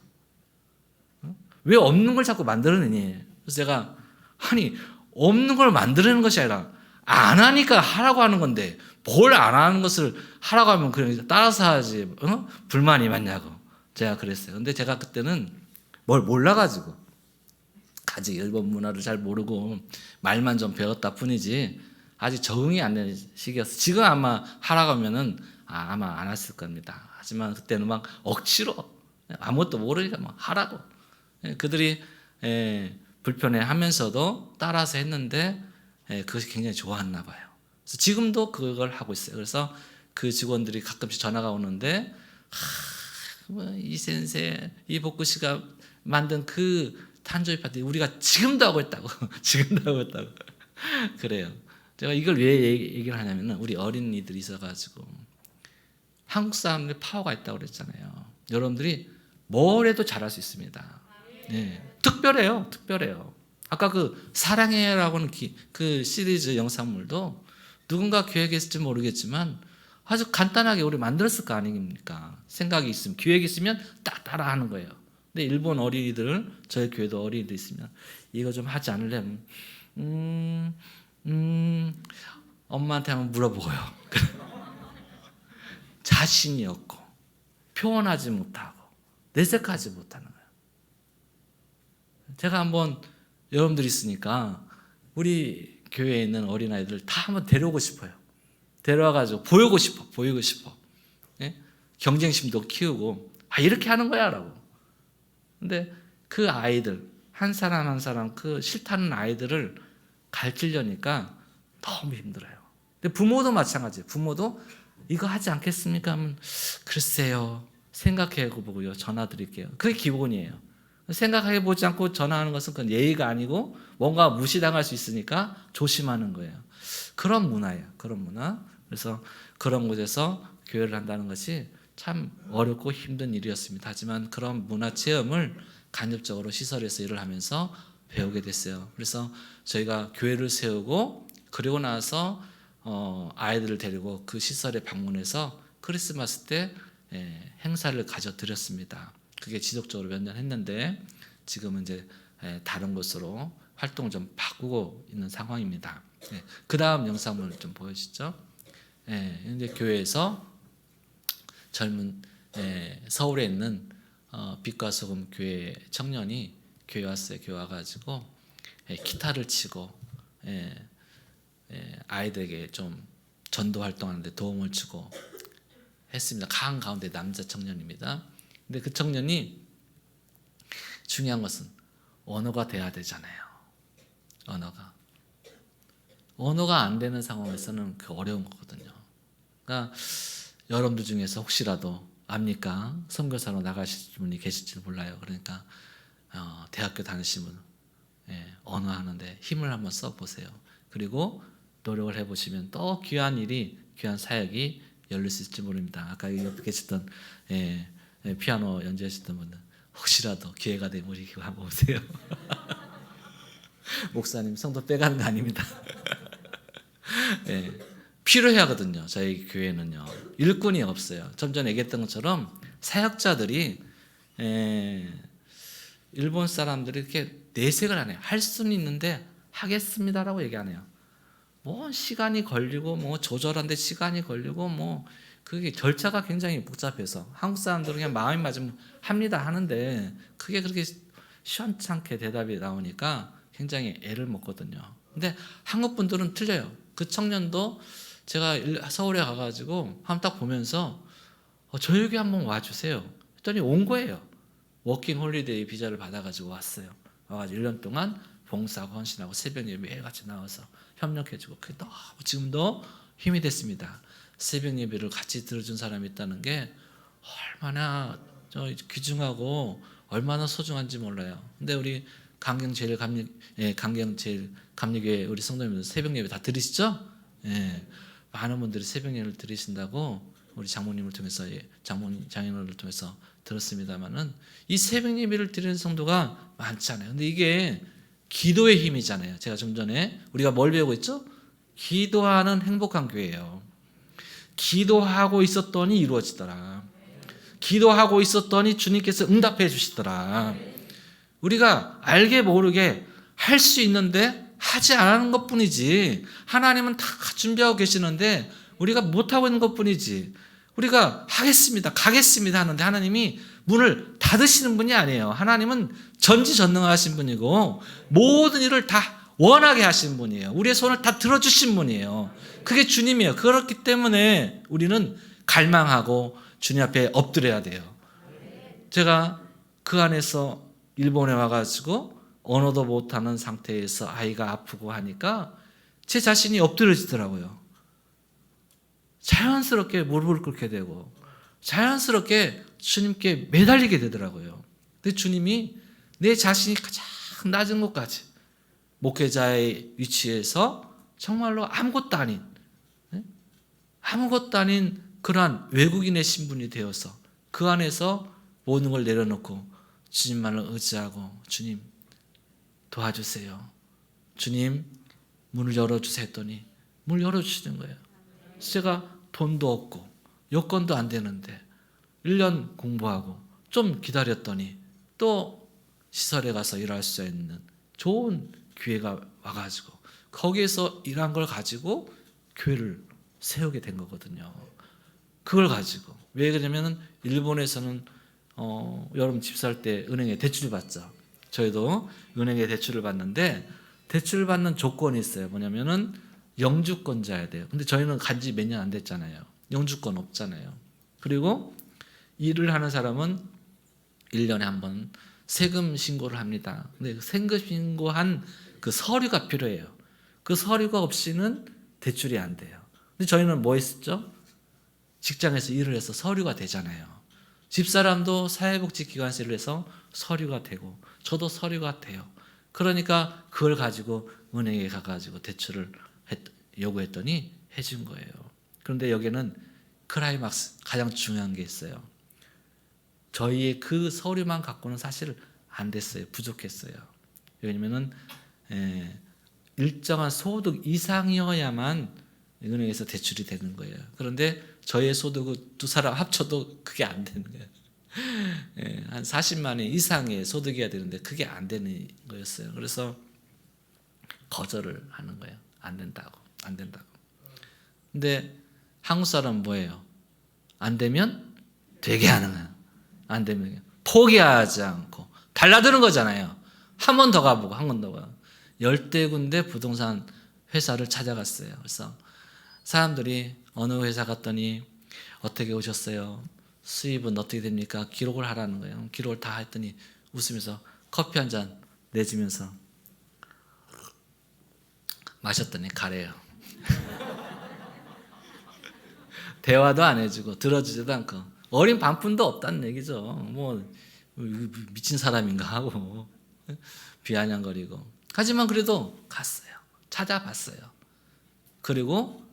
왜 없는 걸 자꾸 만들어내니? 그래서 제가 아니 없는 걸 만들어내는 것이 아니라 안 하니까 하라고 하는 건데 뭘 안 하는 것을 하라고 하면 그냥 따라서 하지 불만이 많냐고 제가 그랬어요. 근데 제가 그때는 뭘 몰라가지고 아직 일본 문화를 잘 모르고 말만 좀 배웠다 뿐이지 아직 적응이 안 되는 시기였어요. 지금 아마 하라고 하면은 아마 안 했을 겁니다. 하지만 그때는 막 억지로 아무것도 모르니까 막 하라고 그들이 불편해하면서도 따라서 했는데 그것이 굉장히 좋았나 봐요. 그래서 지금도 그걸 하고 있어요. 그래서 그 직원들이 가끔씩 전화가 오는데 이 센세 이복구 씨가 만든 그 탄조이 파티 우리가 지금도 하고 있다고 지금도 하고 있다고 그래요. 제가 이걸 왜 얘기를 하냐면은 우리 어린이들이 있어가지고 한국 사람들이 파워가 있다고 그랬잖아요. 여러분들이 뭘 해도 잘할 수 있습니다. 특별해요. 특별해요. 아까 그 사랑해라고는 그 시리즈 영상물도 누군가 기획했을지 모르겠지만 아주 간단하게 우리 만들었을 거 아닙니까? 생각이 있으면 기획이 있으면 딱 따라하는 거예요. 근데 일본 어린이들 저희 교회도 어린이들 있으면 이거 좀 하지 않으려면 엄마한테 한번 물어보고요. 자신이 없고 표현하지 못하고 내색하지 못하는 거예요. 제가 한번 여러분들이 있으니까 우리 교회에 있는 어린아이들 다 한번 데려오고 싶어요. 데려와가지고 보이고 싶어. 경쟁심도 키우고 이렇게 하는 거야 라고. 근데 그 아이들 한 사람 한 사람 그 싫다는 아이들을 가르치려니까 너무 힘들어요. 근데 부모도 마찬가지예요. 부모도 이거 하지 않겠습니까? 하면 글쎄요. 생각해보고요. 전화 드릴게요. 그게 기본이에요. 생각해보지 않고 전화하는 것은 그건 예의가 아니고 뭔가 무시당할 수 있으니까 조심하는 거예요. 그런 문화예요. 그런 문화. 그래서 그런 곳에서 교회를 한다는 것이 참 어렵고 힘든 일이었습니다. 하지만 그런 문화 체험을 간접적으로 시설에서 일을 하면서 배우게 됐어요. 그래서 저희가 교회를 세우고 그리고 나서 아이들을 데리고 그 시설에 방문해서 크리스마스 때 행사를 가져드렸습니다. 그게 지속적으로 몇 년 했는데 지금은 이제 다른 곳으로 활동을 좀 바꾸고 있는 상황입니다. 그 다음 영상을 좀 보여주시죠. 이제 교회에서 젊은 서울에 있는 빛과 소금 교회 청년이 교회 왔어요. 교회 와가지고 기타를 치고 아이들에게 좀 전도 활동하는데 도움을 주고 했습니다. 강 가운데 남자 청년입니다. 근데 그 청년이 중요한 것은 언어가 돼야 되잖아요. 언어가 안 되는 상황에서는 그 어려운 거거든요. 그러니까 여러분들 중에서 혹시라도 압니까? 선교사로 나가실 분이 계실지 몰라요. 그러니까 대학교 다니시는 분 언어 하는데 힘을 한번 써보세요. 그리고 노력을 해보시면 또 귀한 일이 귀한 사역이 열릴 수 있을지 모릅니다. 아까 옆에 계셨던 피아노 연주하셨던 분들 혹시라도 기회가 되면 우리 교회 한번 오세요. 목사님 성도 빼가는 거 아닙니다. 필요해 하거든요. 저희 교회는요. 일꾼이 없어요. 좀 전에 얘기했던 것처럼 사역자들이 일본 사람들이 이렇게 내색을 안 해요. 할 수는 있는데 하겠습니다라고 얘기 안 해요. 뭐 시간이 걸리고 뭐 조절하는데 시간이 걸리고 뭐 그게 절차가 굉장히 복잡해서 한국 사람들은 그냥 마음이 맞으면 합니다 하는데 그게 그렇게 시원찮게 대답이 나오니까 굉장히 애를 먹거든요. 근데 한국 분들은 틀려요. 그 청년도 제가 서울에 가가지고 한번 딱 보면서 저에게 한번 와주세요 했더니 온 거예요. 워킹 홀리데이 비자를 받아가지고 왔어요. 와가지고 1년 동안 봉사하고 헌신하고 새벽 예배 매일같이 나와서 협력해주고 그게 너무 지금도 힘이 됐습니다. 새벽 예배를 같이 들어준 사람이 있다는 게 얼마나 귀중하고 얼마나 소중한지 몰라요. 근데 우리 강경 제일 감리교회 우리 성도님들 새벽 예배 다 들으시죠? 예, 많은 분들이 새벽 예배를 들으신다고 우리 장모님을 통해서 장인어른을 통해서 들었습니다만은 이 새벽 예배를 드리는 성도가 많지 않아요. 근데 이게 기도의 힘이잖아요. 제가 좀 전에 우리가 뭘 배우고 있죠? 기도하는 행복한 교회예요. 기도하고 있었더니 이루어지더라. 기도하고 있었더니 주님께서 응답해 주시더라. 우리가 알게 모르게 할 수 있는데 하지 않는 것뿐이지, 하나님은 다 준비하고 계시는데 우리가 못하고 있는 것뿐이지, 우리가 하겠습니다, 가겠습니다 하는데 하나님이 문을 닫으시는 분이 아니에요. 하나님은 전지전능하신 분이고 모든 일을 다 원하게 하신 분이에요. 우리의 손을 다 들어주신 분이에요. 그게 주님이에요. 그렇기 때문에 우리는 갈망하고 주님 앞에 엎드려야 돼요. 제가 그 안에서 일본에 와가지고 언어도 못하는 상태에서 아이가 아프고 하니까 제 자신이 엎드려지더라고요. 자연스럽게 무릎을 꿇게 되고 자연스럽게 주님께 매달리게 되더라고요. 근데 주님이 내 자신이 가장 낮은 곳까지 목회자의 위치에서 정말로 아무것도 아닌 그러한 외국인의 신분이 되어서 그 안에서 모든 걸 내려놓고 주님만을 의지하고 주님 도와주세요, 주님 문을 열어주세요 했더니 문을 열어주시는 거예요. 제가 돈도 없고 여건도 안 되는데 1년 공부하고 좀 기다렸더니 또 시설에 가서 일할 수 있는 좋은 기회가 와가지고 거기에서 일한 걸 가지고 교회를 세우게 된 거거든요. 그걸 가지고 왜 그러냐면 일본에서는 여러분 집 살 때 은행에 대출을 받죠. 저희도 은행에 대출을 받는데 대출을 받는 조건이 있어요. 뭐냐면은 영주권자야 돼요. 근데 저희는 간지 몇 년 안 됐잖아요. 영주권 없잖아요. 그리고 일을 하는 사람은 1년에 한 번 세금 신고를 합니다. 근데 세금 신고한 그 서류가 필요해요. 그 서류가 없이는 대출이 안 돼요. 근데 저희는 뭐 했었죠? 직장에서 일을 해서 서류가 되잖아요. 집사람도 사회복지기관에서 일을 해서 서류가 되고 저도 서류가 돼요. 그러니까 그걸 가지고 은행에 가가지고 대출을 요구했더니 해준 거예요. 그런데 여기는 클라이막스, 가장 중요한 게 있어요. 저희의 그 서류만 갖고는 사실 안 됐어요. 부족했어요. 왜냐면은 일정한 소득 이상이어야만 은행에서 대출이 되는 거예요. 그런데 저의 소득은 두 사람 합쳐도 그게 안 되는 거예요. 한 40만 원 이상의 소득이어야 되는데 그게 안 되는 거였어요. 그래서 거절을 하는 거예요. 안 된다고. 근데 한국 사람은 뭐예요? 안 되면 되게 하는 거예요. 안 되면 포기하지 않고 달라드는 거잖아요. 한 번 더 가보고 한 번 더 가보고 10대 군데 부동산 회사를 찾아갔어요. 그래서 사람들이 어느 회사 갔더니 어떻게 오셨어요? 수입은 어떻게 됩니까? 기록을 하라는 거예요. 기록을 다 했더니 웃으면서 커피 한 잔 내주면서 마셨더니 가래요. 대화도 안 해주고 들어주지도 않고 어린 반푼도 없다는 얘기죠. 뭐 미친 사람인가 하고 비아냥거리고. 하지만 그래도 갔어요. 찾아봤어요. 그리고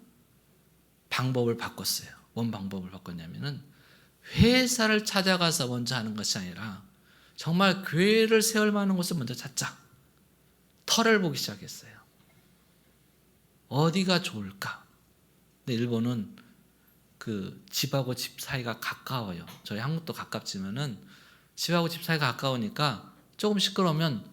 방법을 바꿨어요. 뭔 방법을 바꿨냐면은 회사를 찾아가서 먼저 하는 것이 아니라 정말 교회를 세울 만한 곳을 먼저 찾자. 터를 보기 시작했어요. 어디가 좋을까? 근데 일본은 그 집하고 집 사이가 가까워요. 저희 한국도 가깝지만은 집하고 집 사이가 가까우니까 조금 시끄러우면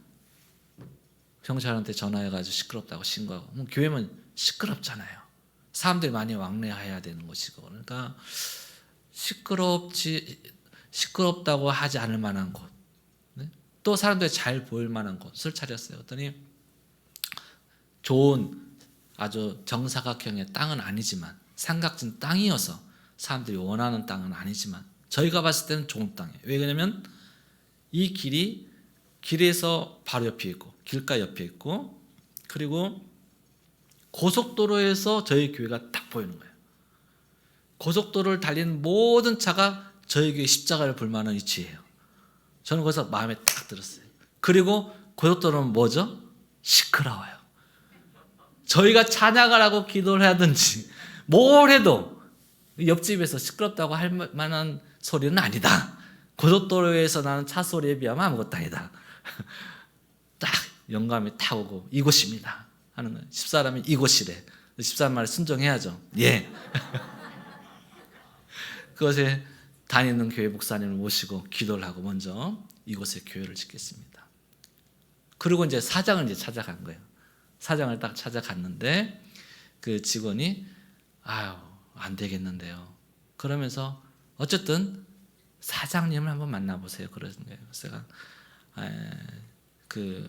경찰한테 전화해가지고 시끄럽다고 신고하고. 뭐 교회면 시끄럽잖아요. 사람들이 많이 왕래해야 되는 곳이고. 그러니까 시끄럽다고 하지 않을 만한 곳, 또 사람들이 잘 보일 만한 곳을 찾았어요. 그랬더니 좋은 아주 정사각형의 땅은 아니지만 삼각진 땅이어서 사람들이 원하는 땅은 아니지만 저희가 봤을 때는 좋은 땅이에요. 왜 그러냐면 이 길이 길에서 바로 옆에 있고 길가 옆에 있고 그리고 고속도로에서 저희 교회가 딱 보이는 거예요. 고속도로를 달리는 모든 차가 저희 교회 십자가를 볼 만한 위치예요. 저는 거기서 마음에 딱 들었어요. 그리고 고속도로는 뭐죠? 시끄러워요. 저희가 찬양을 하고 기도를 하든지 뭘 해도 옆집에서 시끄럽다고 할 만한 소리는 아니다. 고속도로에서 나는 차 소리에 비하면 아무것도 아니다. 딱 영감이 탁 오고 이곳입니다 하는 거예요. 집사람이 이곳이래. 집사람 말에 순종해야죠. 예. 그것에 다니는 교회 목사님을 모시고 기도를 하고 먼저 이곳에 교회를 짓겠습니다. 그리고 이제 사장을 이제 찾아간 거예요. 사장을 딱 찾아갔는데 그 직원이 아유 안 되겠는데요. 그러면서 어쨌든 사장님을 한번 만나보세요. 그러는 거예요. 그래서 제가 그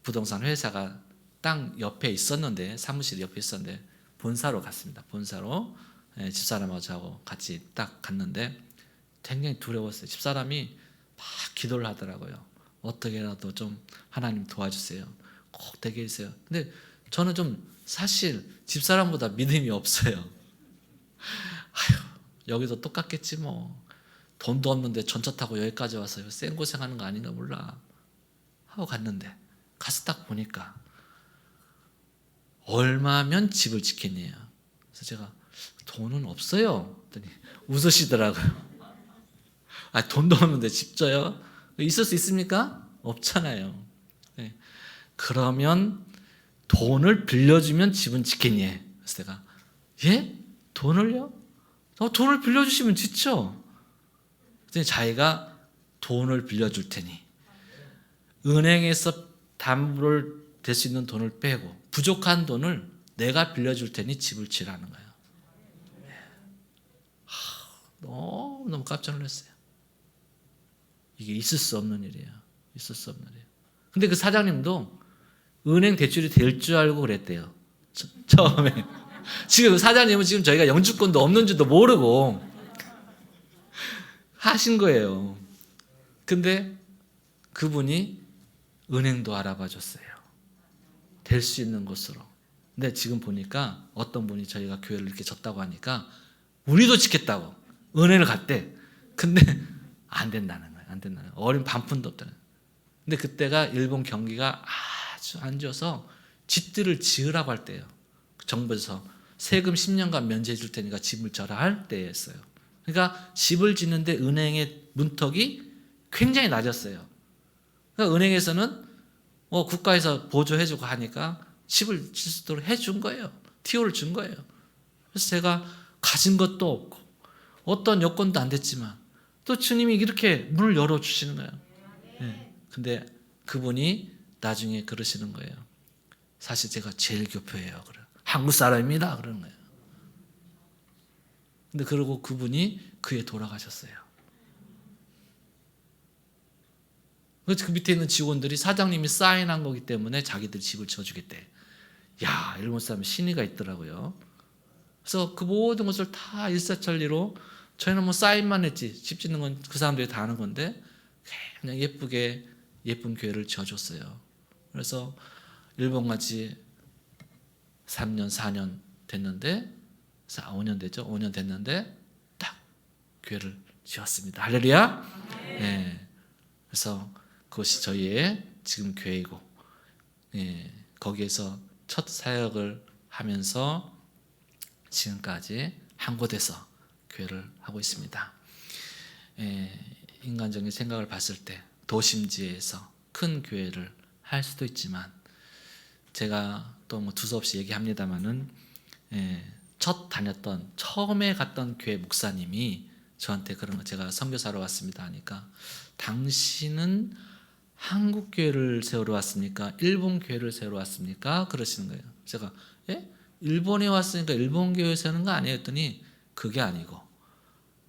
부동산 회사가 땅 옆에 있었는데 사무실 옆에 있었는데 본사로 갔습니다. 본사로 집사람하고 저하고 같이 딱 갔는데 굉장히 두려웠어요. 집사람이 막 기도를 하더라고요. 어떻게라도 좀 하나님 도와주세요. 꼭 되게 해주세요. 근데 저는 좀 사실 집사람보다 믿음이 없어요. 아휴, 여기도 똑같겠지 뭐. 돈도 없는데 전차 타고 여기까지 와서 생고생하는 거 아닌가 몰라 하고 갔는데 가서 딱 보니까 얼마면 집을 짓겠냐요. 그래서 제가 돈은 없어요. 그랬더니 웃으시더라고요. 아, 돈도 없는데 집 져요? 있을 수 있습니까? 없잖아요. 네. 그러면 돈을 빌려주면 집은 짓겠니? 그래서 내가 예? 돈을요? 돈을 빌려주시면 짓죠. 그랬더니 자기가 돈을 빌려줄 테니 은행에서 담보를 될 수 있는 돈을 빼고 부족한 돈을 내가 빌려줄 테니 집을 지라는 거예요. 너무 깜짝 놀랐어요. 이게 있을 수 없는 일이에요. 있을 수 없는 일이에요. 근데 그 사장님도 은행 대출이 될 줄 알고 그랬대요. 처음에. 지금 사장님은 지금 저희가 영주권도 없는 줄도 모르고 하신 거예요. 근데 그분이 은행도 알아봐 줬어요. 될 수 있는 곳으로. 근데 지금 보니까 어떤 분이 저희가 교회를 이렇게 졌다고 하니까 우리도 짓겠다고 은행을 갔대. 근데 안 된다는 거예요. 안 된다는 거예요. 어린 반푼도 없다는 거예요. 근데 그때가 일본 경기가 아주 안 좋아서 집들을 지으라고 할 때예요. 정부에서 세금 10년간 면제해 줄 테니까 집을 져라 할 때였어요. 그러니까 집을 짓는데 은행의 문턱이 굉장히 낮았어요. 그러니까 은행에서는 국가에서 보조해주고 하니까 집을 질 수 있도록 해준 거예요. TO를 준 거예요. 그래서 제가 가진 것도 없고 어떤 여건도 안 됐지만 또 주님이 이렇게 문을 열어주시는 거예요. 네. 근데 그분이 나중에 그러시는 거예요. 사실 제가 제일 교표예요. 그래요. 한국 사람입니다. 그러는 거예요. 근데 그러고 그분이 그에 돌아가셨어요. 그 밑에 있는 직원들이 사장님이 사인한 거기 때문에 자기들 집을 지어주겠대. 야, 일본 사람이 신의가 있더라고요. 그래서 그 모든 것을 다 일사천리로 저희는 뭐 사인만 했지 집 짓는 건 그 사람들이 다 하는 건데 그냥 예쁘게 예쁜 교회를 지어줬어요. 그래서 일본 같이 3년 4년 됐는데 5년 됐죠. 5년 됐는데 딱 교회를 지었습니다. 할렐루야. 네. 그래서 그것이 저희의 지금 교회이고 거기에서 첫 사역을 하면서 지금까지 한 곳에서 교회를 하고 있습니다. 인간적인 생각을 봤을 때 도심지에서 큰 교회를 할 수도 있지만 제가 또 뭐 두서없이 얘기합니다마는 처음에 갔던 교회 목사님이 저한테 그런 거 제가 선교사로 왔습니다 하니까 당신은 한국 교회를 세우러 왔습니까? 일본 교회를 세우러 왔습니까? 그러시는 거예요. 제가 예? 일본에 왔으니까 일본 교회 세우는 거 아니에요? 했더니 그게 아니고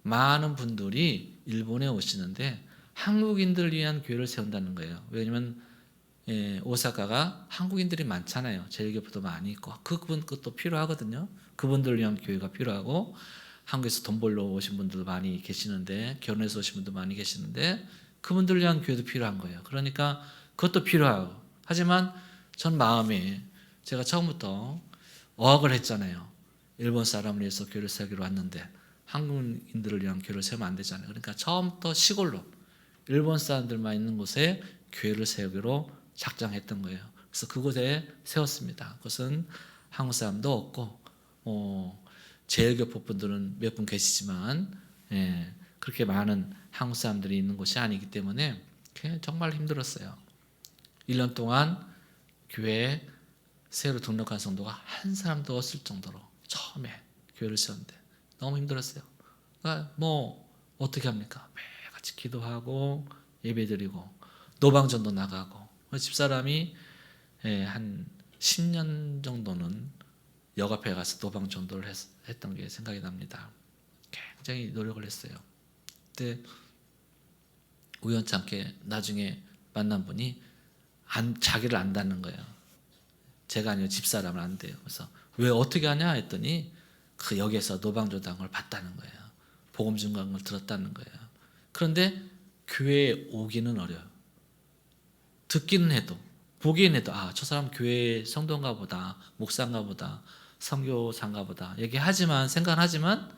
많은 분들이 일본에 오시는데 한국인들을 위한 교회를 세운다는 거예요. 왜냐하면 오사카가 한국인들이 많잖아요. 제일교포도 많이 있고 그분 것도 필요하거든요. 그분들을 위한 교회가 필요하고 한국에서 돈 벌러 오신 분들도 많이 계시는데 결혼해서 오신 분도 많이 계시는데 그분들을 위한 교회도 필요한 거예요. 그러니까 그것도 필요하고 하지만 전 마음에 제가 처음부터 어학을 했잖아요. 일본 사람을 위해서 교회를 세우기로 왔는데 한국인들을 위한 교회를 세우면 안 되잖아요. 그러니까 처음부터 시골로 일본 사람들만 있는 곳에 교회를 세우기로 작정했던 거예요. 그래서 그곳에 세웠습니다. 그것은 한국 사람도 없고 제일교포 분들은 몇 분 계시지만 그렇게 많은 한국 사람들이 있는 곳이 아니기 때문에 정말 힘들었어요. 1년 동안 교회에 새로 등록한 성도가 한 사람도 없을 정도로 처음에 교회를 세웠는데 너무 힘들었어요. 그러니까 뭐 어떻게 합니까? 매일같이 기도하고 예배드리고 노방전도 나가고 집사람이 한 10년 정도는 역 앞에 가서 노방전도를 했던 게 생각이 납니다. 굉장히 노력을 했어요. 그때 우연찮게 나중에 만난 분이 자기를 안다는 거예요. 제가 아니고 집사람을 안대요. 그래서 왜 어떻게 하냐 했더니 그 역에서 노방조당을 봤다는 거예요. 복음 증거한 걸 들었다는 거예요. 그런데 교회에 오기는 어려워요. 듣기는 해도 보기는 해도 저 사람 교회 성도인가 보다, 목사인가 보다, 선교사인가 보다 얘기하지만 생각하지만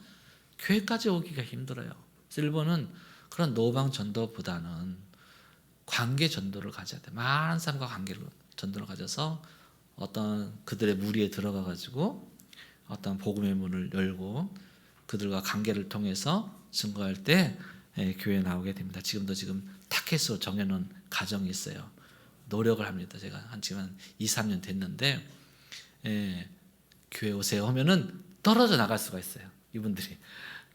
교회까지 오기가 힘들어요. 그래서 일본은 그런 노방 전도보다는 관계 전도를 가져야 돼. 많은 사람과 관계를 전도를 가져서 어떤 그들의 무리에 들어가 가지고 어떤 복음의 문을 열고 그들과 관계를 통해서 증거할 때 교회에 나오게 됩니다. 지금도 타켓으로 정해놓은 가정이 있어요. 노력을 합니다. 제가 지금 한 2, 3년 됐는데 교회 오세요 하면은 떨어져 나갈 수가 있어요. 이분들이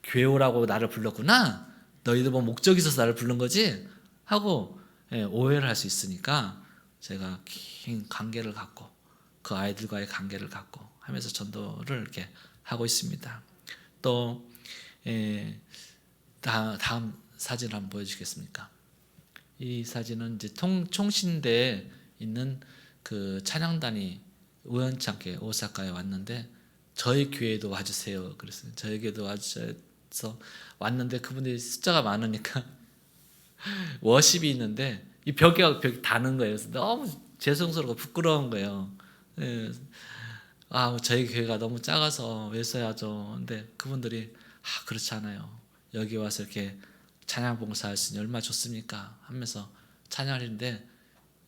교회 오라고 나를 불렀구나. 너희들 뭐 목적이 있어서 나를 부른 거지 하고 오해를 할 수 있으니까 제가 긴 관계를 갖고 그 아이들과의 관계를 갖고 하면서 전도를 이렇게 하고 있습니다. 또 다음 사진을 한번 보여주겠습니까? 이 사진은 이제 총신대에 있는 그 찬양단이 우연찮게 오사카에 왔는데 저희 교회에도 와주세요. 그랬어요. 저희 교회도 와주셔서 왔는데 그분들이 숫자가 많으니까 워십이 있는데 이 벽이 다는 거예요. 그래서 너무 죄송스럽고 부끄러운 거예요. 저희 교회가 너무 작아서 왜 써야죠. 근데 그분들이 그렇지 않아요. 여기 와서 이렇게 찬양 봉사할 수 있으니 얼마나 좋습니까? 하면서 찬양을 했는데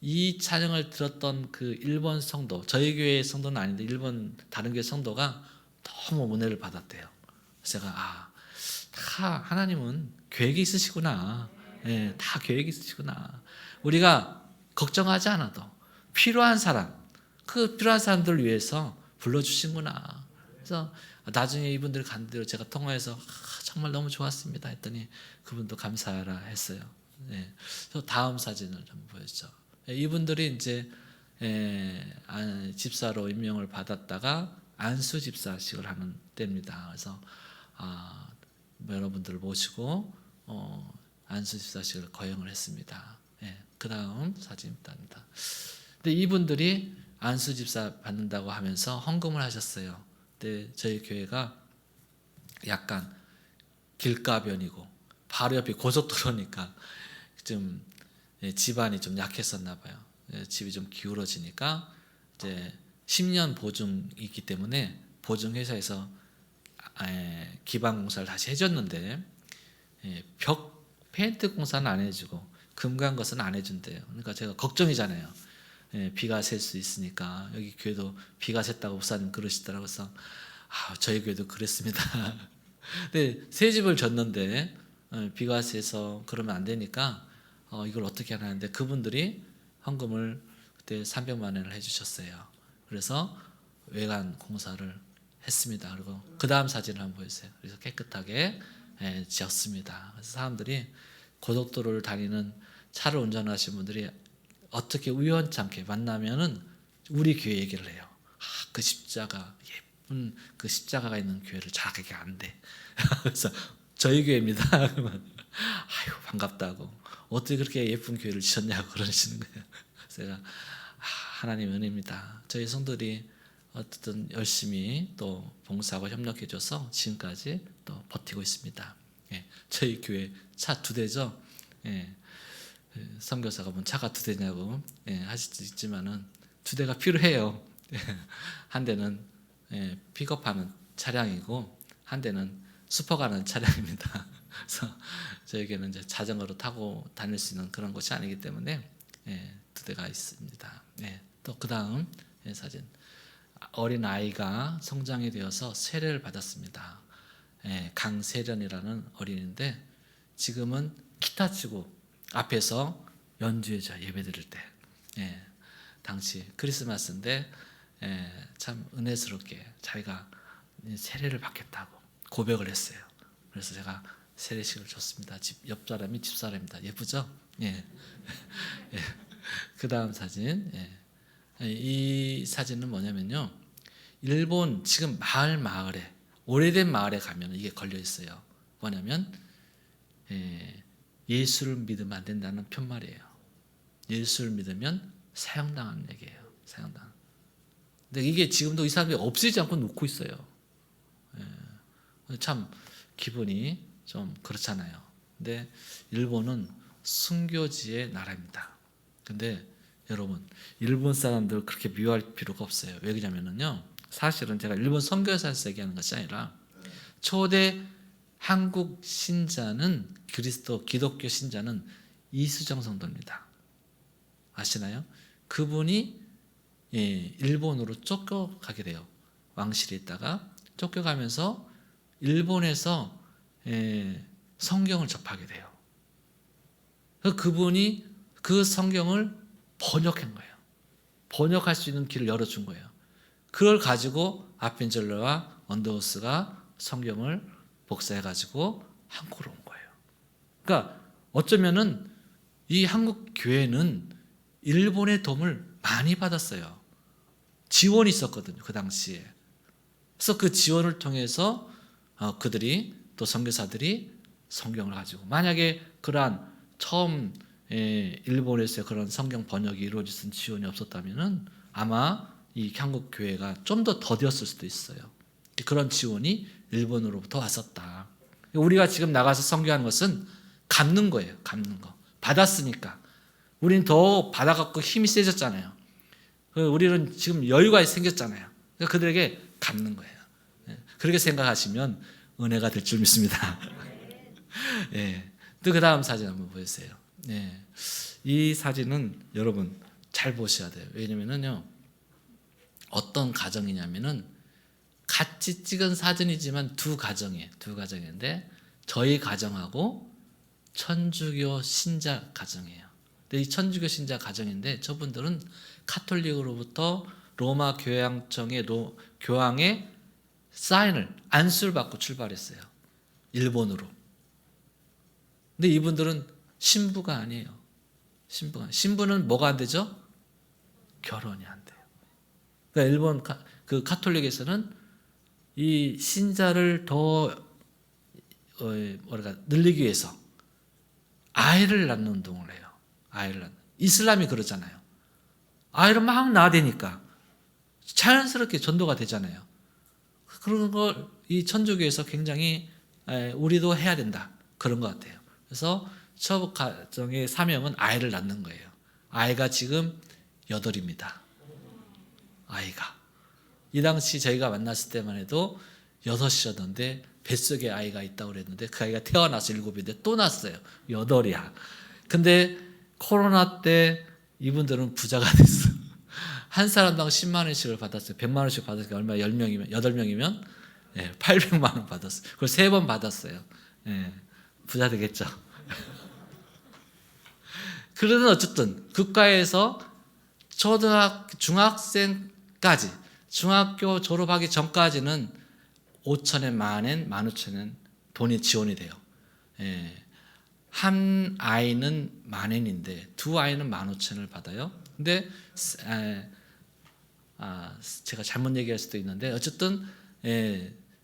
이 찬양을 들었던 그 일본 성도, 저희 교회 성도는 아닌데 일본 다른 교회 성도가 너무 은혜를 받았대요. 그래서 제가 다 하나님은 계획이 있으시구나. 다 계획이 있으시구나. 우리가 걱정하지 않아도 필요한 사람, 그 필요한 사람들을 위해서 불러주신구나. 그래서 나중에 이분들 간 대로 제가 통화해서 정말 너무 좋았습니다 했더니 그분도 감사하라 했어요. 그래서 다음 사진을 한번 보여주죠. 이분들이 이제 집사로 임명을 받았다가 안수 집사식을 하는 때입니다. 그래서 여러분들을 모시고 안수 집사식을 거행을 했습니다. 그 다음 사진입니다. 근데 이분들이 안수 집사 받는다고 하면서 헌금을 하셨어요. 근데 저희 교회가 약간 길가변이고 바로 옆이 고속도로니까 좀 집안이 좀 약했었나 봐요. 집이 좀 기울어지니까 이제 10년 보증이 있기 때문에 보증회사에서 기반 공사를 다시 해줬는데 벽 페인트 공사는 안 해주고 금간 것은 안 해준대요. 그러니까 제가 걱정이잖아요. 비가 셀 수 있으니까 여기 교회도 비가 샜다고 목사님 그러시더라고요. 그래서 저희 교회도 그랬습니다. 근데 새 집을 졌는데 비가 새서 그러면 안 되니까 이걸 어떻게 하나는데 그분들이 헌금을 그때 300만 원을 해주셨어요. 그래서 외관 공사를 했습니다. 그리고 그 다음 사진을 한번 보여주세요. 그래서 깨끗하게 지었습니다. 그래서 사람들이 고속도로를 다니는 차를 운전하시는 분들이 어떻게 우연찮게 만나면은 우리 교회 얘기를 해요. 그 십자가 예쁜 그 십자가가 있는 교회를 잘 가게 안 돼. 그래서 저희 교회입니다. 그러면 반갑다고 어떻게 그렇게 예쁜 교회를 지었냐고 그러시는 거예요. 그래서 제가 하나님 은혜입니다. 저희 성도들이 어쨌든 열심히 또 봉사하고 협력해줘서 지금까지 또 버티고 있습니다. 저희 교회 차 2대죠. 선교사가 뭔 차가 2대냐고 하실 수 있지만은 2대가 필요해요. 한 대는 픽업하는 차량이고 한 대는 슈퍼 가는 차량입니다. 그래서 저에게는 이제 자전거로 타고 다닐 수 있는 그런 곳이 아니기 때문에 두 대가 있습니다. 또 그 다음 사진, 어린 아이가 성장이 되어서 세례를 받았습니다. 강세련이라는 어린인데 지금은 기타 치고 앞에서 연주해줘, 예배 드릴 때. 당시 크리스마스인데 참 은혜스럽게 자기가 세례를 받겠다고 고백을 했어요. 그래서 제가 세례식을 줬습니다. 옆 사람이 집 사람입니다. 예쁘죠? 그 다음 사진. 이 사진은 뭐냐면요, 일본 지금 마을에, 오래된 마을에 가면 이게 걸려 있어요. 뭐냐면 예수를 믿으면 안 된다는 편말이에요. 예수를 믿으면 사형당하는 얘기예요. 사형당. 근데 이게 지금도 이 사람이 없애지 않고 놓고 있어요. 참 기분이 좀 그렇잖아요. 근데 일본은 순교지의 나라입니다. 근데 여러분, 일본 사람들 그렇게 미워할 필요가 없어요. 왜 그러냐면요, 사실은 제가 일본 선교사에서 얘기하는 것이 아니라 초대 한국 신자는, 기독교 신자는 이수정 성도입니다. 아시나요? 그분이 일본으로 쫓겨가게 돼요. 왕실에 있다가 쫓겨가면서 일본에서 성경을 접하게 돼요. 그분이 그 성경을 번역한 거예요. 번역할 수 있는 길을 열어준 거예요. 그걸 가지고 아펜젤러와 언더우스가 성경을 복사해가지고 한국으로 온 거예요. 그러니까 어쩌면은 이 한국 교회는 일본의 도움을 많이 받았어요. 지원이 있었거든요, 그 당시에. 그래서 그 지원을 통해서 그들이, 또 선교사들이 성경을 가지고, 만약에 그러한 처음 일본에서의 그런 성경 번역이 이루어졌던 지원이 없었다면은 아마 이 한국 교회가 좀 더 더뎠을 수도 있어요. 그런 지원이 일본으로부터 왔었다. 우리가 지금 나가서 선교하는 것은 갚는 거예요. 갚는 거. 받았으니까. 우리는 더 받아갖고 힘이 세졌잖아요. 우리는 지금 여유가 생겼잖아요. 그러니까 그들에게 갚는 거예요. 그렇게 생각하시면 은혜가 될 줄 믿습니다. 또 그 다음 사진 한번 보여주세요. 이 사진은 여러분 잘 보셔야 돼요. 왜냐면요, 어떤 가정이냐면은 같이 찍은 사진이지만 두 가정인데 저희 가정하고 천주교 신자 가정이에요. 근데 이 천주교 신자 가정인데 저분들은 카톨릭으로부터 로마 교황청의 교황의 사인을, 안수를 받고 출발했어요. 일본으로. 근데 이분들은 신부가 아니에요. 신부는 뭐가 안 되죠? 결혼이 안 돼요. 그러니까 일본 그 카톨릭에서는 이 신자를 더 늘리기 위해서 아이를 낳는 운동을 해요. 아이를 낳는. 이슬람이 그러잖아요. 아이를 막 낳아야 되니까 자연스럽게 전도가 되잖아요. 그런 걸 이 천주교에서 굉장히 우리도 해야 된다, 그런 것 같아요. 그래서 첫 가정의 사명은 아이를 낳는 거예요. 아이가 지금 8입니다. 아이가. 이 당시 저희가 만났을 때만 해도 6이었는데 뱃속에 아이가 있다고 그랬는데 그 아이가 태어나서 7인데 또 낳았어요. 8이야. 근데 코로나 때 이분들은 부자가 됐어. 한 사람당 10만 원씩을 받았어요. 100만 원씩 받았으니까 얼마? 10명이면, 8명이면 800만 원 받았어요. 그걸 3번 받았어요. 부자 되겠죠. 그러든 어쨌든 국가에서 중학생까지, 중학교 졸업하기 전까지는 5천엔, 10,000엔, 15,000엔 돈이 지원이 돼요. 한 아이는 10,000엔인데 두 아이는 15,000엔을 받아요. 근데 제가 잘못 얘기할 수도 있는데 어쨌든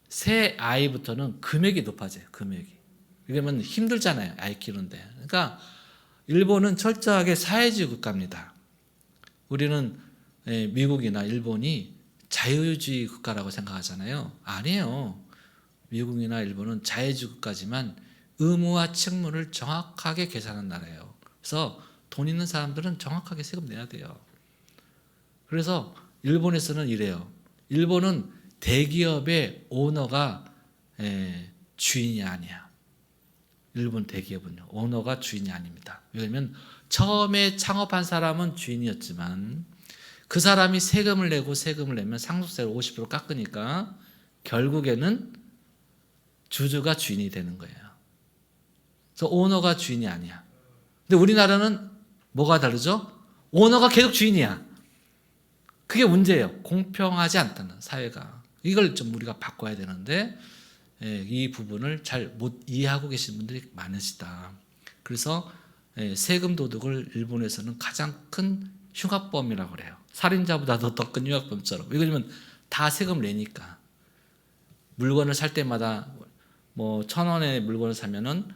세 아이부터는 금액이 높아져요. 금액이. 왜냐면 힘들잖아요, 아이 키우는데. 그러니까 일본은 철저하게 사회주의 국가입니다. 우리는 미국이나 일본이 자유주의 국가라고 생각하잖아요. 아니에요. 미국이나 일본은 자유주의 국가지만 의무와 책무를 정확하게 계산하는 나라예요. 그래서 돈 있는 사람들은 정확하게 세금 내야 돼요. 그래서 일본에서는 이래요. 일본은 대기업의 오너가 주인이 아니야. 일본 대기업은요. 오너가 주인이 아닙니다. 왜냐하면 처음에 창업한 사람은 주인이었지만 그 사람이 세금을 내면 상속세를 50% 깎으니까 결국에는 주주가 주인이 되는 거예요. 그래서 오너가 주인이 아니야. 근데 우리나라는 뭐가 다르죠? 오너가 계속 주인이야. 그게 문제예요. 공평하지 않다는 사회가. 이걸 좀 우리가 바꿔야 되는데 이 부분을 잘 못 이해하고 계신 분들이 많으시다. 그래서 세금 도둑을 일본에서는 가장 큰 흉악범이라고 그래요. 살인자보다도 더 큰 흉악범처럼. 왜냐면 다 세금을 내니까. 물건을 살 때마다 뭐 1,000원의 물건을 사면은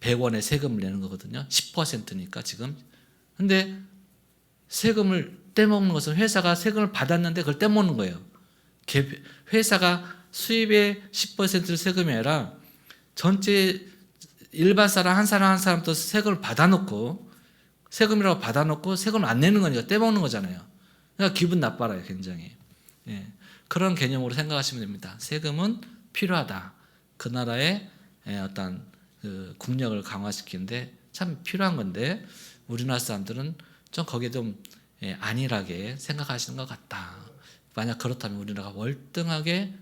100원의 세금을 내는 거거든요. 10%니까 지금. 근데 세금을 떼먹는 것은 회사가 세금을 받았는데 그걸 떼먹는 거예요. 회사가 수입의 10%를 세금이 아니라 전체 일반 사람 한 사람 또 세금을 받아놓고 세금이라고 받아놓고 세금을 안 내는 거니까 떼먹는 거잖아요. 그러니까 기분 나빠라요, 굉장히. 그런 개념으로 생각하시면 됩니다. 세금은 필요하다. 그 나라의 어떤 그 국력을 강화시키는데 참 필요한 건데 우리나라 사람들은 좀 거기에 좀 안일하게 생각하시는 것 같다. 만약 그렇다면 우리나라가 월등하게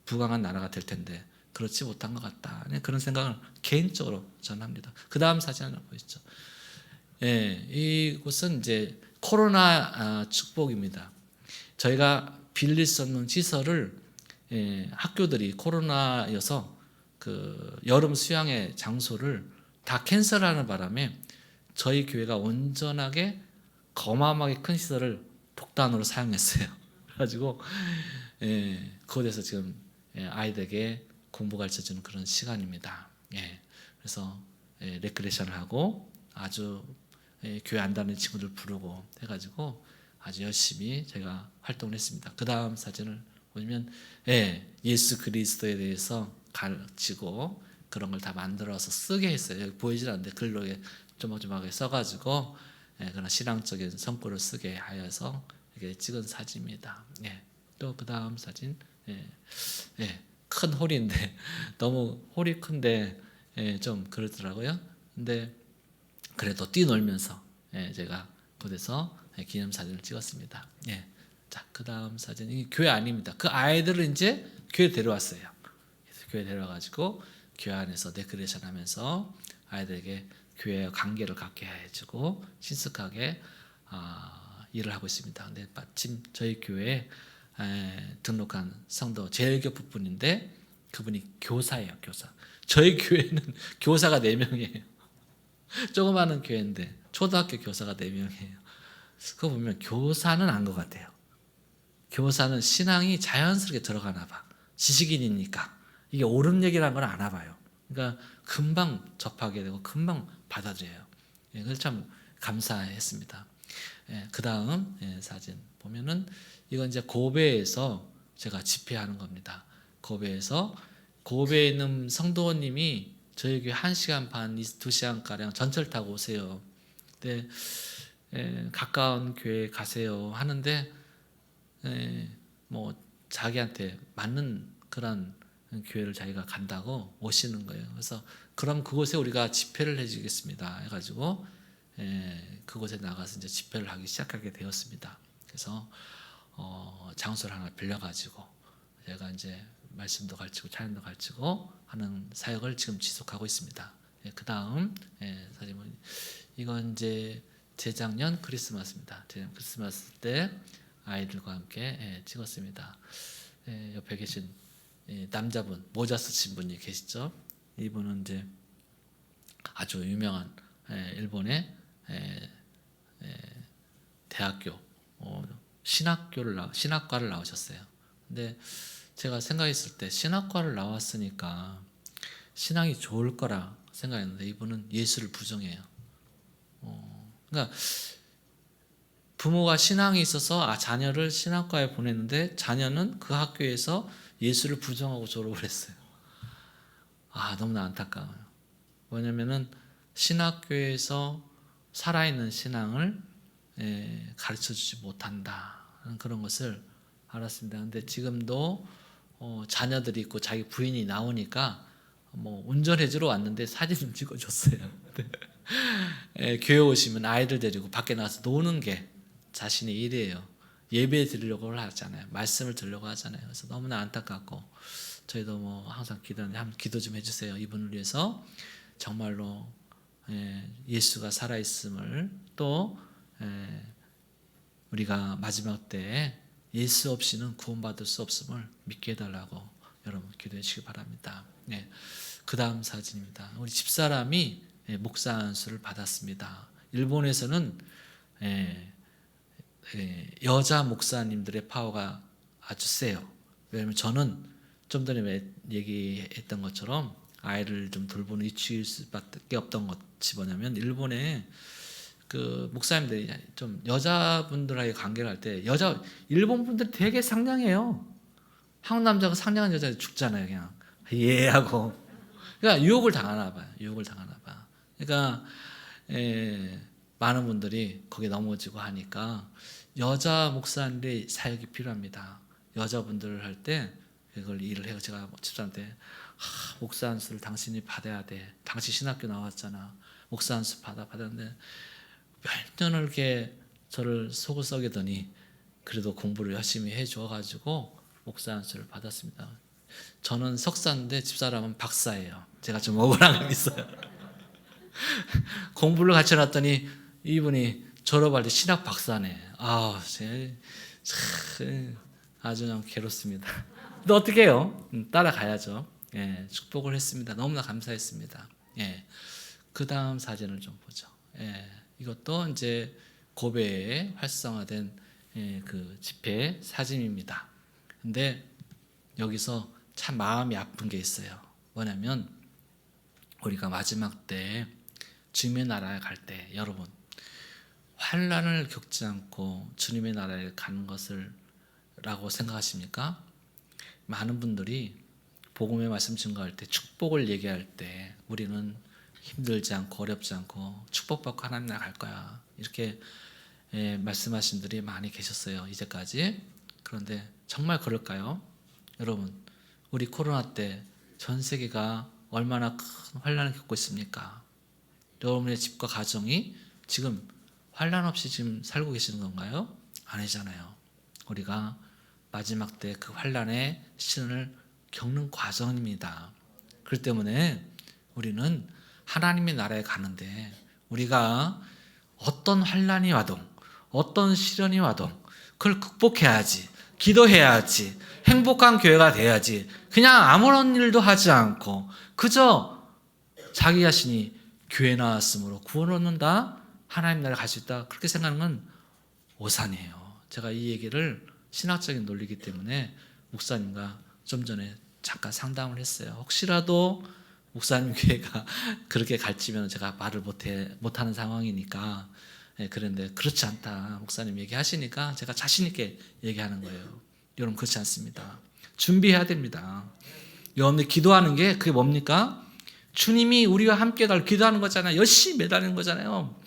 부강한 나라가 될 텐데 그렇지 못한 것 같다. 그런 생각을 개인적으로 저는 합니다. 그 다음 사진 하나 보시죠. 이곳은 이제 코로나 축복입니다. 저희가 빌릴 수 없는 시설을 학교들이 코로나여서 그 여름 수양의 장소를 다 캔슬하는 바람에 저희 교회가 온전하게 거마하게 큰 시설을 독단으로 사용했어요. 그래가지고 그곳에서 지금 아이들에게 공부 가르쳐주는 그런 시간입니다. 그래서 레크레이션을 하고 아주 교회 안 다니는 친구들 부르고 해가지고 아주 열심히 제가 활동을 했습니다. 그 다음 사진을 보시면 예수 그리스도에 대해서 가르치고 그런 걸 다 만들어서 쓰게 했어요. 여기 보이질 않는데 글로 조막조막하게 써가지고 그런 신앙적인 성구를 쓰게 하여서 이렇게 찍은 사진입니다. 또 그 다음 사진, 큰 홀인데 너무 홀이 큰데 좀 그렇더라고요. 근데 그래도 뛰놀면서 제가 그곳에서 기념사진을 찍었습니다. 자, 그 다음 사진이 교회 아닙니다. 그 아이들을 이제 교회 데려왔어요. 교회 데려와가지고 교회 안에서 데코레이션 하면서 아이들에게 교회와 관계를 갖게 해주고 친숙하게 일을 하고 있습니다. 근데 마침 저희 교회에 등록한 성도 제일교 부분인데 그분이 교사예요. 교사. 저희 교회는 교사가 4명이에요. 조그마한 교회인데 초등학교 교사가 4명이에요. 그거 보면 교사는 안 것 같아요. 교사는 신앙이 자연스럽게 들어가나 봐. 지식인이니까. 이게 옳은 얘기라는 걸 아나 봐요. 그러니까 금방 접하게 되고 금방 받아들여요. 그래서 참 감사했습니다. 그 다음 사진 보면은 이건 이제 고베에서 제가 집회하는 겁니다. 고베에 있는 성도님이 저희 교회 1시간 반, 2시간가량 전철 타고 오세요. 근데 가까운 교회 가세요 하는데 뭐 자기한테 맞는 그런 교회를 자기가 간다고 오시는 거예요. 그래서 그럼 그곳에 우리가 집회를 해주겠습니다. 해가지고 그곳에 나가서 이제 집회를 하기 시작하게 되었습니다. 그래서 장소를 하나 빌려가지고 제가 이제 말씀도 가르치고 찬양도 가르치고 하는 사역을 지금 지속하고 있습니다. 그 다음 사진은 이건 이제 재작년 크리스마스입니다. 재작년 크리스마스 때 아이들과 함께 찍었습니다. 옆에 계신 남자분 모자 쓰신 분이 계시죠. 이분은 이제 아주 유명한 일본의 대학교 신학과를 나오셨어요. 근데 제가 생각했을 때 신학과를 나왔으니까 신앙이 좋을 거라 생각했는데 이분은 예수를 부정해요. 그러니까 부모가 신앙이 있어서 자녀를 신학과에 보냈는데 자녀는 그 학교에서 예수를 부정하고 졸업을 했어요. 너무나 안타까워요. 왜냐면은 신학교에서 살아있는 신앙을 가르쳐주지 못한다. 하는 그런 것을 알았습니다. 근데 지금도 자녀들이 있고 자기 부인이 나오니까 뭐 운전해주러 왔는데 사진 좀 찍어줬어요. 예, 교회 오시면 아이들 데리고 밖에 나가서 노는 게 자신의 일이에요. 예배 드리려고 하잖아요. 말씀을 들으려고 하잖아요. 그래서 너무나 안타깝고 저희도 뭐 항상 기도하는데 한번 기도 좀 해주세요. 이분을 위해서 정말로 예수가 살아있음을 또 우리가 마지막 때 예수 없이는 구원받을 수 없음을 믿게 해달라고 여러분 기도해 주시기 바랍니다. 그 다음 사진입니다. 우리 집사람이 목사 안수를 받았습니다. 일본에서는 여자 목사님들의 파워가 아주 세요. 왜냐하면 저는 좀 전에 얘기했던 것처럼 아이를 좀 돌보는 이치일 수밖에 없던 것이 뭐냐면 일본에 그 목사님들이 좀 여자분들하고 관계를 할 때 일본 분들 되게 상냥해요. 한국 남자가 상냥한 여자 죽잖아요. 그냥 예 하고. 그러니까 유혹을 당하나 봐요. 그러니까 많은 분들이 거기에 넘어지고 하니까 여자 목사님들의 사역이 필요합니다. 여자분들을 할 때 그걸 일을 해요. 제가 집사한테 목사 안수를 당신이 받아야 돼. 당신 신학교 나왔잖아. 목사 안수 받았는데 몇 년을 이렇게 저를 속을 썩이더니 그래도 공부를 열심히 해줘가지고 목사 안수를 받았습니다. 저는 석사인데 집사람은 박사예요. 제가 좀 억울한 게 있어요. 공부를 같이 해놨더니 이분이 졸업할 때 신학 박사네. 아주 그냥 괴롭습니다. 근데 어떻게 해요? 따라가야죠. 축복을 했습니다. 너무나 감사했습니다. 그 다음 사진을 좀 보죠. 이것도 이제 고베에 활성화된 그 집회 사진입니다. 근데 여기서 참 마음이 아픈 게 있어요. 뭐냐면 우리가 마지막 때 주님의 나라에 갈 때 여러분 환난을 겪지 않고 주님의 나라에 가는 것을 라고 생각하십니까? 많은 분들이 복음의 말씀 증거할 때 축복을 얘기할 때 우리는 힘들지 않고 어렵지 않고 축복받고 하나님 나라 갈 거야 이렇게 말씀하신 분들이 많이 계셨어요. 이제까지. 그런데 정말 그럴까요? 여러분 우리 코로나 때 전 세계가 얼마나 큰 환난을 겪고 있습니까? 여러분의 집과 가정이 지금 환난 없이 지금 살고 계시는 건가요? 아니잖아요. 우리가 마지막 때 그 환난의 시련을 겪는 과정입니다. 그렇기 때문에 우리는 하나님의 나라에 가는데 우리가 어떤 환난이 와도 어떤 시련이 와도 그걸 극복해야지, 기도해야지, 행복한 교회가 돼야지 그냥 아무런 일도 하지 않고 그저 자기 자신이 교회 나왔으므로 구원 얻는다, 하나님 나라에 갈 수 있다 그렇게 생각하는 건 오산이에요. 제가 이 얘기를 신학적인 논리이기 때문에 목사님과 좀 전에 잠깐 상담을 했어요. 혹시라도 목사님 교회가 그렇게 갈지면 제가 말을 못하는 상황이니까 그런데 그렇지 않다 목사님 얘기하시니까 제가 자신 있게 얘기하는 거예요. 여러분 그렇지 않습니다. 준비해야 됩니다. 여러분들 기도하는 게 그게 뭡니까? 주님이 우리와 함께 갈 기도하는 거잖아요. 열심히 매달리는 거잖아요.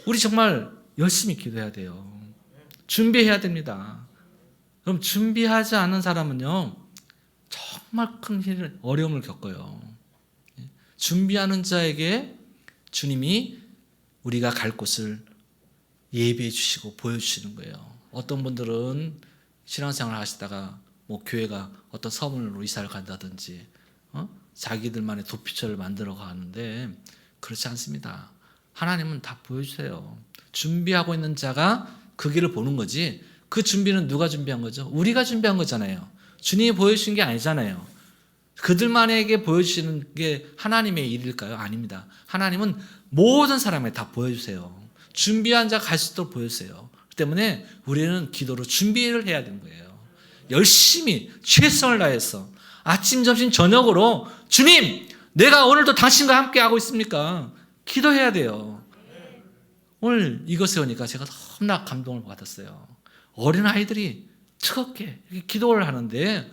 우리 정말 열심히 기도해야 돼요. 준비해야 됩니다. 그럼 준비하지 않은 사람은요 정말 큰 어려움을 겪어요. 준비하는 자에게 주님이 우리가 갈 곳을 예비해 주시고 보여주시는 거예요. 어떤 분들은 신앙생활을 하시다가 뭐 교회가 어떤 서문으로 이사를 간다든지 자기들만의 도피처를 만들어 가는데 그렇지 않습니다. 하나님은 다 보여주세요. 준비하고 있는 자가 그 길을 보는 거지 그 준비는 누가 준비한 거죠? 우리가 준비한 거잖아요. 주님이 보여주신 게 아니잖아요. 그들만에게 보여주시는 게 하나님의 일일까요? 아닙니다. 하나님은 모든 사람에게 다 보여주세요. 준비한 자 갈 수 있도록 보여주세요. 그렇기 때문에 우리는 기도로 준비를 해야 되는 거예요. 열심히 최선을 다해서 아침, 점심, 저녁으로 주님 내가 오늘도 당신과 함께 하고 있습니까? 기도해야 돼요. 오늘 이거 세우니까 제가 너무나 감동을 받았어요. 어린아이들이 뜨겁게 기도를 하는데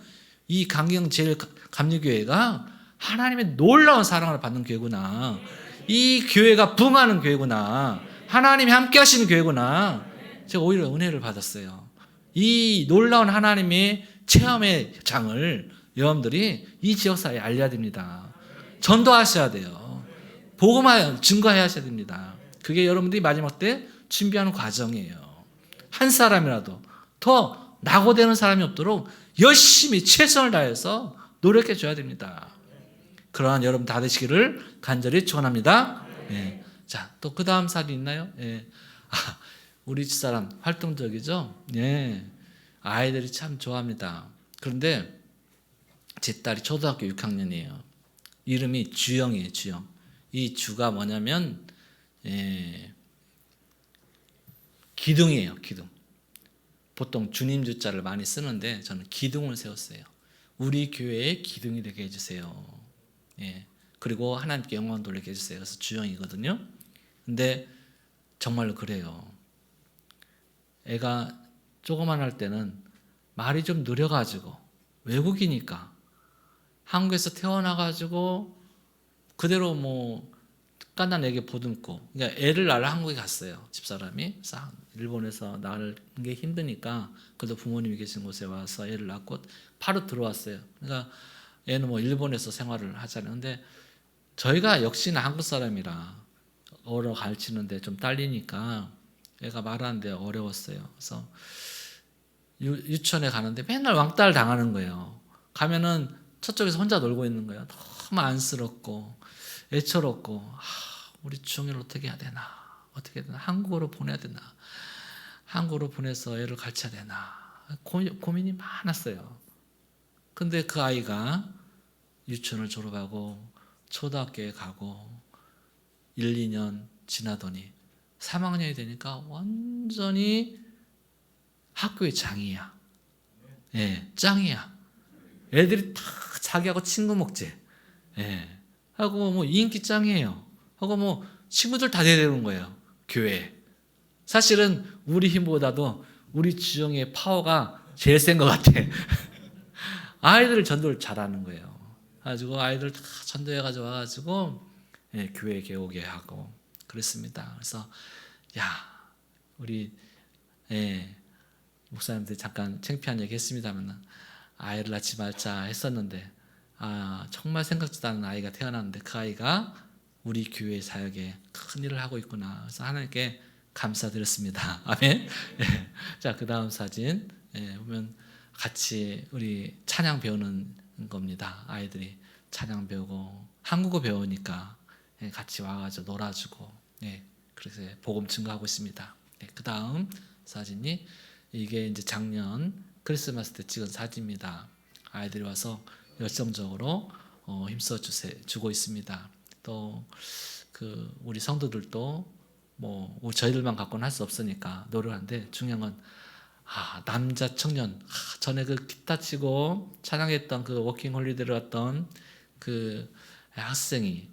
이 강경제일감리교회가 하나님의 놀라운 사랑을 받는 교회구나. 이 교회가 부흥하는 교회구나. 하나님이 함께 하시는 교회구나. 제가 오히려 은혜를 받았어요. 이 놀라운 하나님의 체험의 장을 여러분들이 이 지역사회에 알려야 됩니다. 전도하셔야 돼요. 복음을 증거해야 됩니다. 그게 여러분들이 마지막 때 준비하는 과정이에요. 한 사람이라도 더 낙오되는 사람이 없도록 열심히 최선을 다해서 노력해 줘야 됩니다. 그러한 여러분 다 되시기를 간절히 축원합니다. 예. 자, 또 그 다음 사진 있나요? 예. 우리 집사람 활동적이죠? 예. 아이들이 참 좋아합니다. 그런데 제 딸이 초등학교 6학년이에요. 이름이 주영이에요, 주영. 이 주가 뭐냐면, 기둥이에요, 기둥. 보통 주님 주자를 많이 쓰는데 저는 기둥을 세웠어요. 우리 교회의 기둥이 되게 해주세요. 예. 그리고 하나님께 영광 돌리게 해주세요. 그래서 주영이거든요. 근데 정말로 그래요. 애가 조그만 할 때는 말이 좀 느려가지고 외국이니까 한국에서 태어나가지고 그대로 뭐 깐난에게 보듬고, 그러니까 애를 낳으러 한국에 갔어요. 집사람이 싹 일본에서 낳는 게 힘드니까 그래도 부모님이 계신 곳에 와서 애를 낳고 바로 들어왔어요. 그러니까 애는 뭐 일본에서 생활을 하잖아요. 근데 저희가 역시나 한국 사람이라 어려 가르치는데 좀 딸리니까 애가 말하는데 어려웠어요. 그래서 유치원에 가는데 맨날 왕따를 당하는 거예요. 가면은 저쪽에서 혼자 놀고 있는 거예요. 너무 안쓰럽고 애처롭고, 우리 주영이를 어떻게 해야 되나, 어떻게 해야 되나, 한국으로 보내야 되나, 한국으로 보내서 애를 가르쳐야 되나, 고민이 많았어요. 근데 그 아이가 유치원을 졸업하고 초등학교에 가고 1, 2년 지나더니 3학년이 되니까 완전히 학교의 장이야. 예, 짱이야. 애들이 다 자기하고 친구 먹지. 예. 하고 뭐 인기 짱이에요. 하고 뭐 친구들 다 데려오는 거예요. 교회에. 사실은 우리 힘보다도 우리 주영의 파워가 제일 센 것 같아. 아이들 전도를 잘하는 거예요. 가지고 아이들 다 전도해가지고 와가지고 교회에 오게 하고 그랬습니다. 그래서 우리 목사님들 잠깐 창피한 얘기 했습니다만 아이를 낳지 말자 했었는데 정말 생각지도 않은 아이가 태어났는데 그 아이가 우리 교회 사역에 큰 일을 하고 있구나. 그래서 하나님께 감사드렸습니다. 아멘. 자, 그 다음 사진 보면 같이 우리 찬양 배우는 겁니다. 아이들이 찬양 배우고 한국어 배우니까 같이 와가지고 놀아주고 그래서 복음 증거하고 있습니다. 그 다음 사진이 이게 이제 작년 크리스마스 때 찍은 사진입니다. 아이들이 와서 열정적으로 힘써 주고 있습니다. 또 우리 성도들도 뭐 저희들만 갖고는 할 수 없으니까 노력하는데 중요한 건 남자 청년 전에 그 기타 치고 찬양했던 그 워킹 홀리데이를 왔던 그 학생이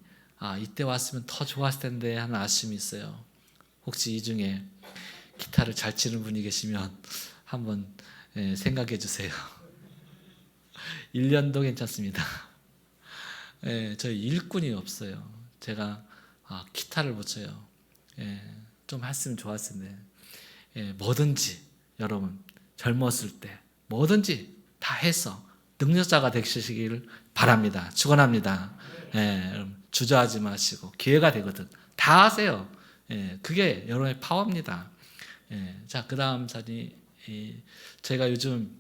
이때 왔으면 더 좋았을 텐데 하는 아쉬움이 있어요. 혹시 이 중에 기타를 잘 치는 분이 계시면 한번 생각해 주세요. 1년도 괜찮습니다. 저희 일꾼이 없어요. 제가 기타를 못 쳐요. 좀 했으면 좋았을 텐데 뭐든지 여러분 젊었을 때 뭐든지 다 해서 능력자가 되시길 바랍니다. 축원합니다. 주저하지 마시고 기회가 되거든. 다 하세요. 그게 여러분의 파워입니다. 자, 그 다음 사진이 제가 요즘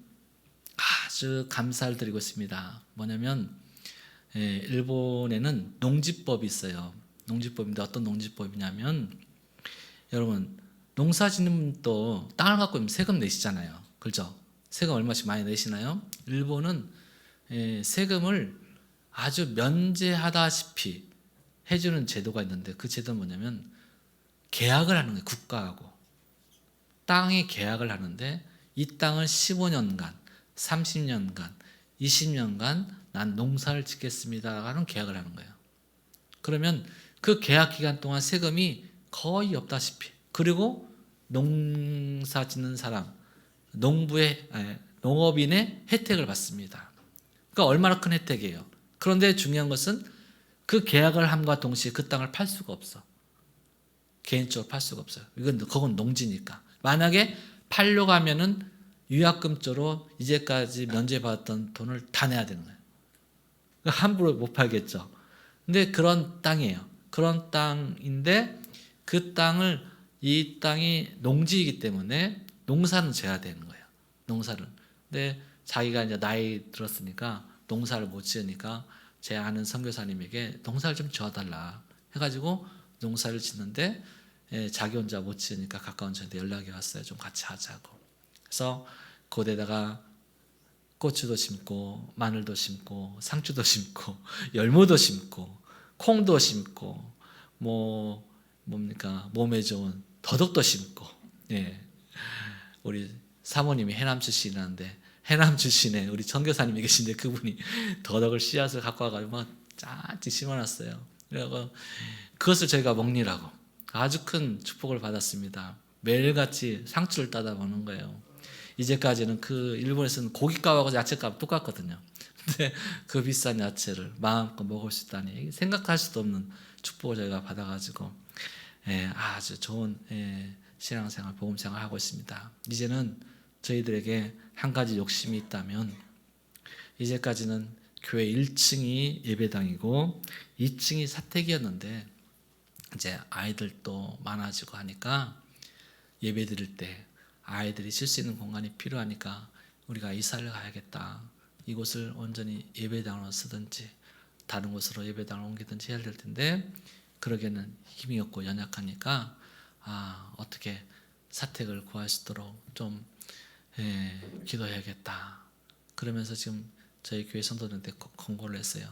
아주 감사를 드리고 있습니다. 뭐냐면 일본에는 농지법이 있어요. 농지법인데 어떤 농지법이냐면 여러분 농사 짓는 분도 땅을 갖고 있으면 세금 내시잖아요. 그렇죠? 세금 얼마씩 많이 내시나요? 일본은 세금을 아주 면제하다시피 해주는 제도가 있는데 그 제도는 뭐냐면 계약을 하는 거예요. 국가하고 땅에 계약을 하는데 이 땅을 15년간 30년간 20년간 난 농사를 짓겠습니다 하는 계약을 하는 거예요. 그러면 그 계약 기간 동안 세금이 거의 없다시피, 그리고 농사 짓는 사람, 농업인의 혜택을 받습니다. 그러니까 얼마나 큰 혜택이에요. 그런데 중요한 것은 그 계약을 함과 동시에 그 땅을 팔 수가 없어. 개인적으로 팔 수가 없어요. 그건 농지니까. 만약에 팔려고 하면은 유약금조로 이제까지 면제받았던 돈을 다 내야 되는 거예요. 함부로 못 팔겠죠. 근데 그런 땅이에요. 그런 땅인데 그 땅을, 이 땅이 농지이기 때문에 농사는 져야 되는 거예요. 농사를. 근데 자기가 이제 나이 들었으니까 농사를 못 지으니까 제 아는 선교사님에게 농사를 좀 지어달라 해가지고 농사를 짓는데 자기 혼자 못 지으니까 가까운 저한테 연락이 왔어요. 좀 같이 하자고. 그래서 거기에다가 고추도 심고 마늘도 심고 상추도 심고 열무도 심고 콩도 심고 뭡니까 몸에 좋은 더덕도 심고. 우리 사모님이 해남 출신이라는데 해남 출신에 우리 선교사님이 계신데 그분이 더덕을 씨앗을 갖고 와가지고 쫙 심어놨어요. 그래서 그것을 저희가 먹느라고 아주 큰 축복을 받았습니다. 매일같이 상추를 따다 먹는 거예요. 이제까지는 그 일본에서는 고깃값하고 야채값 똑같거든요. 근데 그 비싼 야채를 마음껏 먹을 수 있다니 생각할 수도 없는 축복을 저희가 받아가지고 아주 좋은 신앙생활, 복음생활 하고 있습니다. 이제는 저희들에게 한 가지 욕심이 있다면, 이제까지는 교회 1층이 예배당이고 2층이 사택이었는데 이제 아이들도 많아지고 하니까 예배 드릴 때 아이들이 쉴 수 있는 공간이 필요하니까 우리가 이사를 가야겠다. 이곳을 온전히 예배당으로 쓰든지 다른 곳으로 예배당을 옮기든지 해야 될 텐데 그러기에는 힘이 없고 연약하니까 어떻게 사택을 구할 수 있도록 좀 기도해야겠다. 그러면서 지금 저희 교회 성도들한테 권고를 했어요.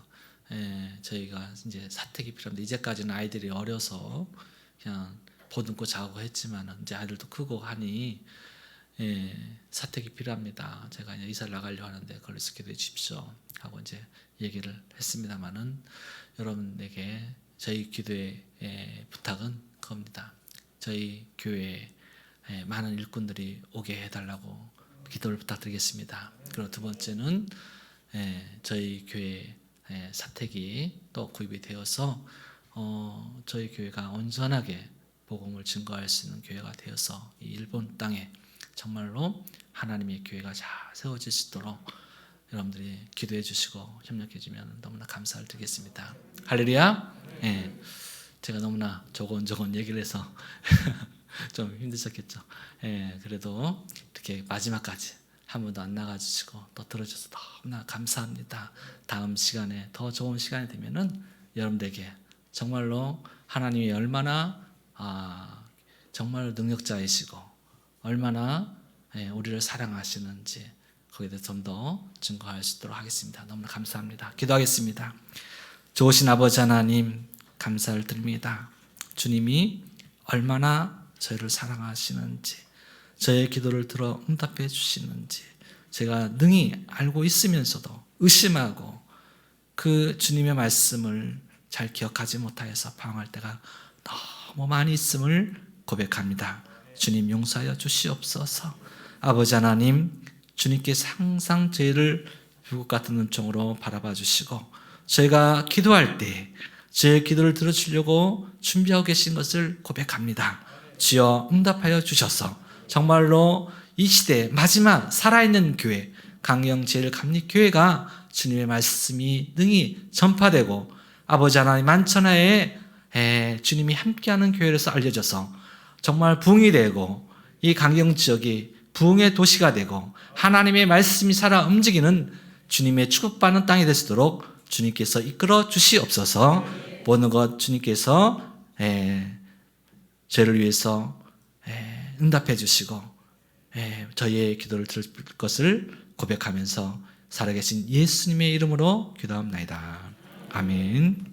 저희가 이제 사택이 필요한데 이제까지는 아이들이 어려서 그냥 보듬고 자고 했지만 이제 아이들도 크고 하니 사택이 필요합니다. 제가 이제 이사를 나가려고 하는데 그걸 기도해 주십시오 하고 이제 얘기를 했습니다만은 여러분에게 저희 기도의 부탁은 그겁니다. 저희 교회에 많은 일꾼들이 오게 해달라고 기도를 부탁드리겠습니다. 그리고 두 번째는 저희 교회 사택이 또 구입이 되어서 저희 교회가 온전하게 복음을 증거할 수 있는 교회가 되어서 이 일본 땅에 정말로 하나님의 교회가 잘 세워질 수 있도록 여러분들이 기도해 주시고 협력해 주면 너무나 감사를 드리겠습니다. 할렐루야. 제가 너무나 조곤조곤 얘기를 해서 좀 힘드셨겠죠. 그래도 이렇게 마지막까지 한 번도 안 나가주시고 또 들어주셔서 너무나 감사합니다. 다음 시간에 더 좋은 시간이 되면은 여러분들에게 정말로 하나님이 얼마나 정말 능력자이시고 얼마나 우리를 사랑하시는지 거기에 대해서 좀 더 증거할 수 있도록 하겠습니다. 너무나 감사합니다. 기도하겠습니다. 좋으신 아버지 하나님 감사를 드립니다. 주님이 얼마나 저희를 사랑하시는지 저의 기도를 들어 응답해 주시는지 제가 능히 알고 있으면서도 의심하고 그 주님의 말씀을 잘 기억하지 못하여서 방황할 때가 너무 많이 있음을 고백합니다. 주님 용서하여 주시옵소서. 아버지 하나님 주님께서 항상 저희를 불꽃 같은 눈총으로 바라봐 주시고 저희가 기도할 때 저의 기도를 들어주려고 준비하고 계신 것을 고백합니다. 주여 응답하여 주셔서 정말로 이 시대 마지막 살아있는 교회 강영제일감리교회가 주님의 말씀이 능히 전파되고 아버지 하나님 만천하에 주님이 함께하는 교회로서 알려져서 정말 부흥이 되고 이 강경지역이 부흥의 도시가 되고 하나님의 말씀이 살아 움직이는 주님의 축복받는 땅이 되도록 주님께서 이끌어 주시옵소서. 모든 것 주님께서 저를 위해서 응답해 주시고 저희의 기도를 들을 것을 고백하면서 살아계신 예수님의 이름으로 기도합니다. 아멘.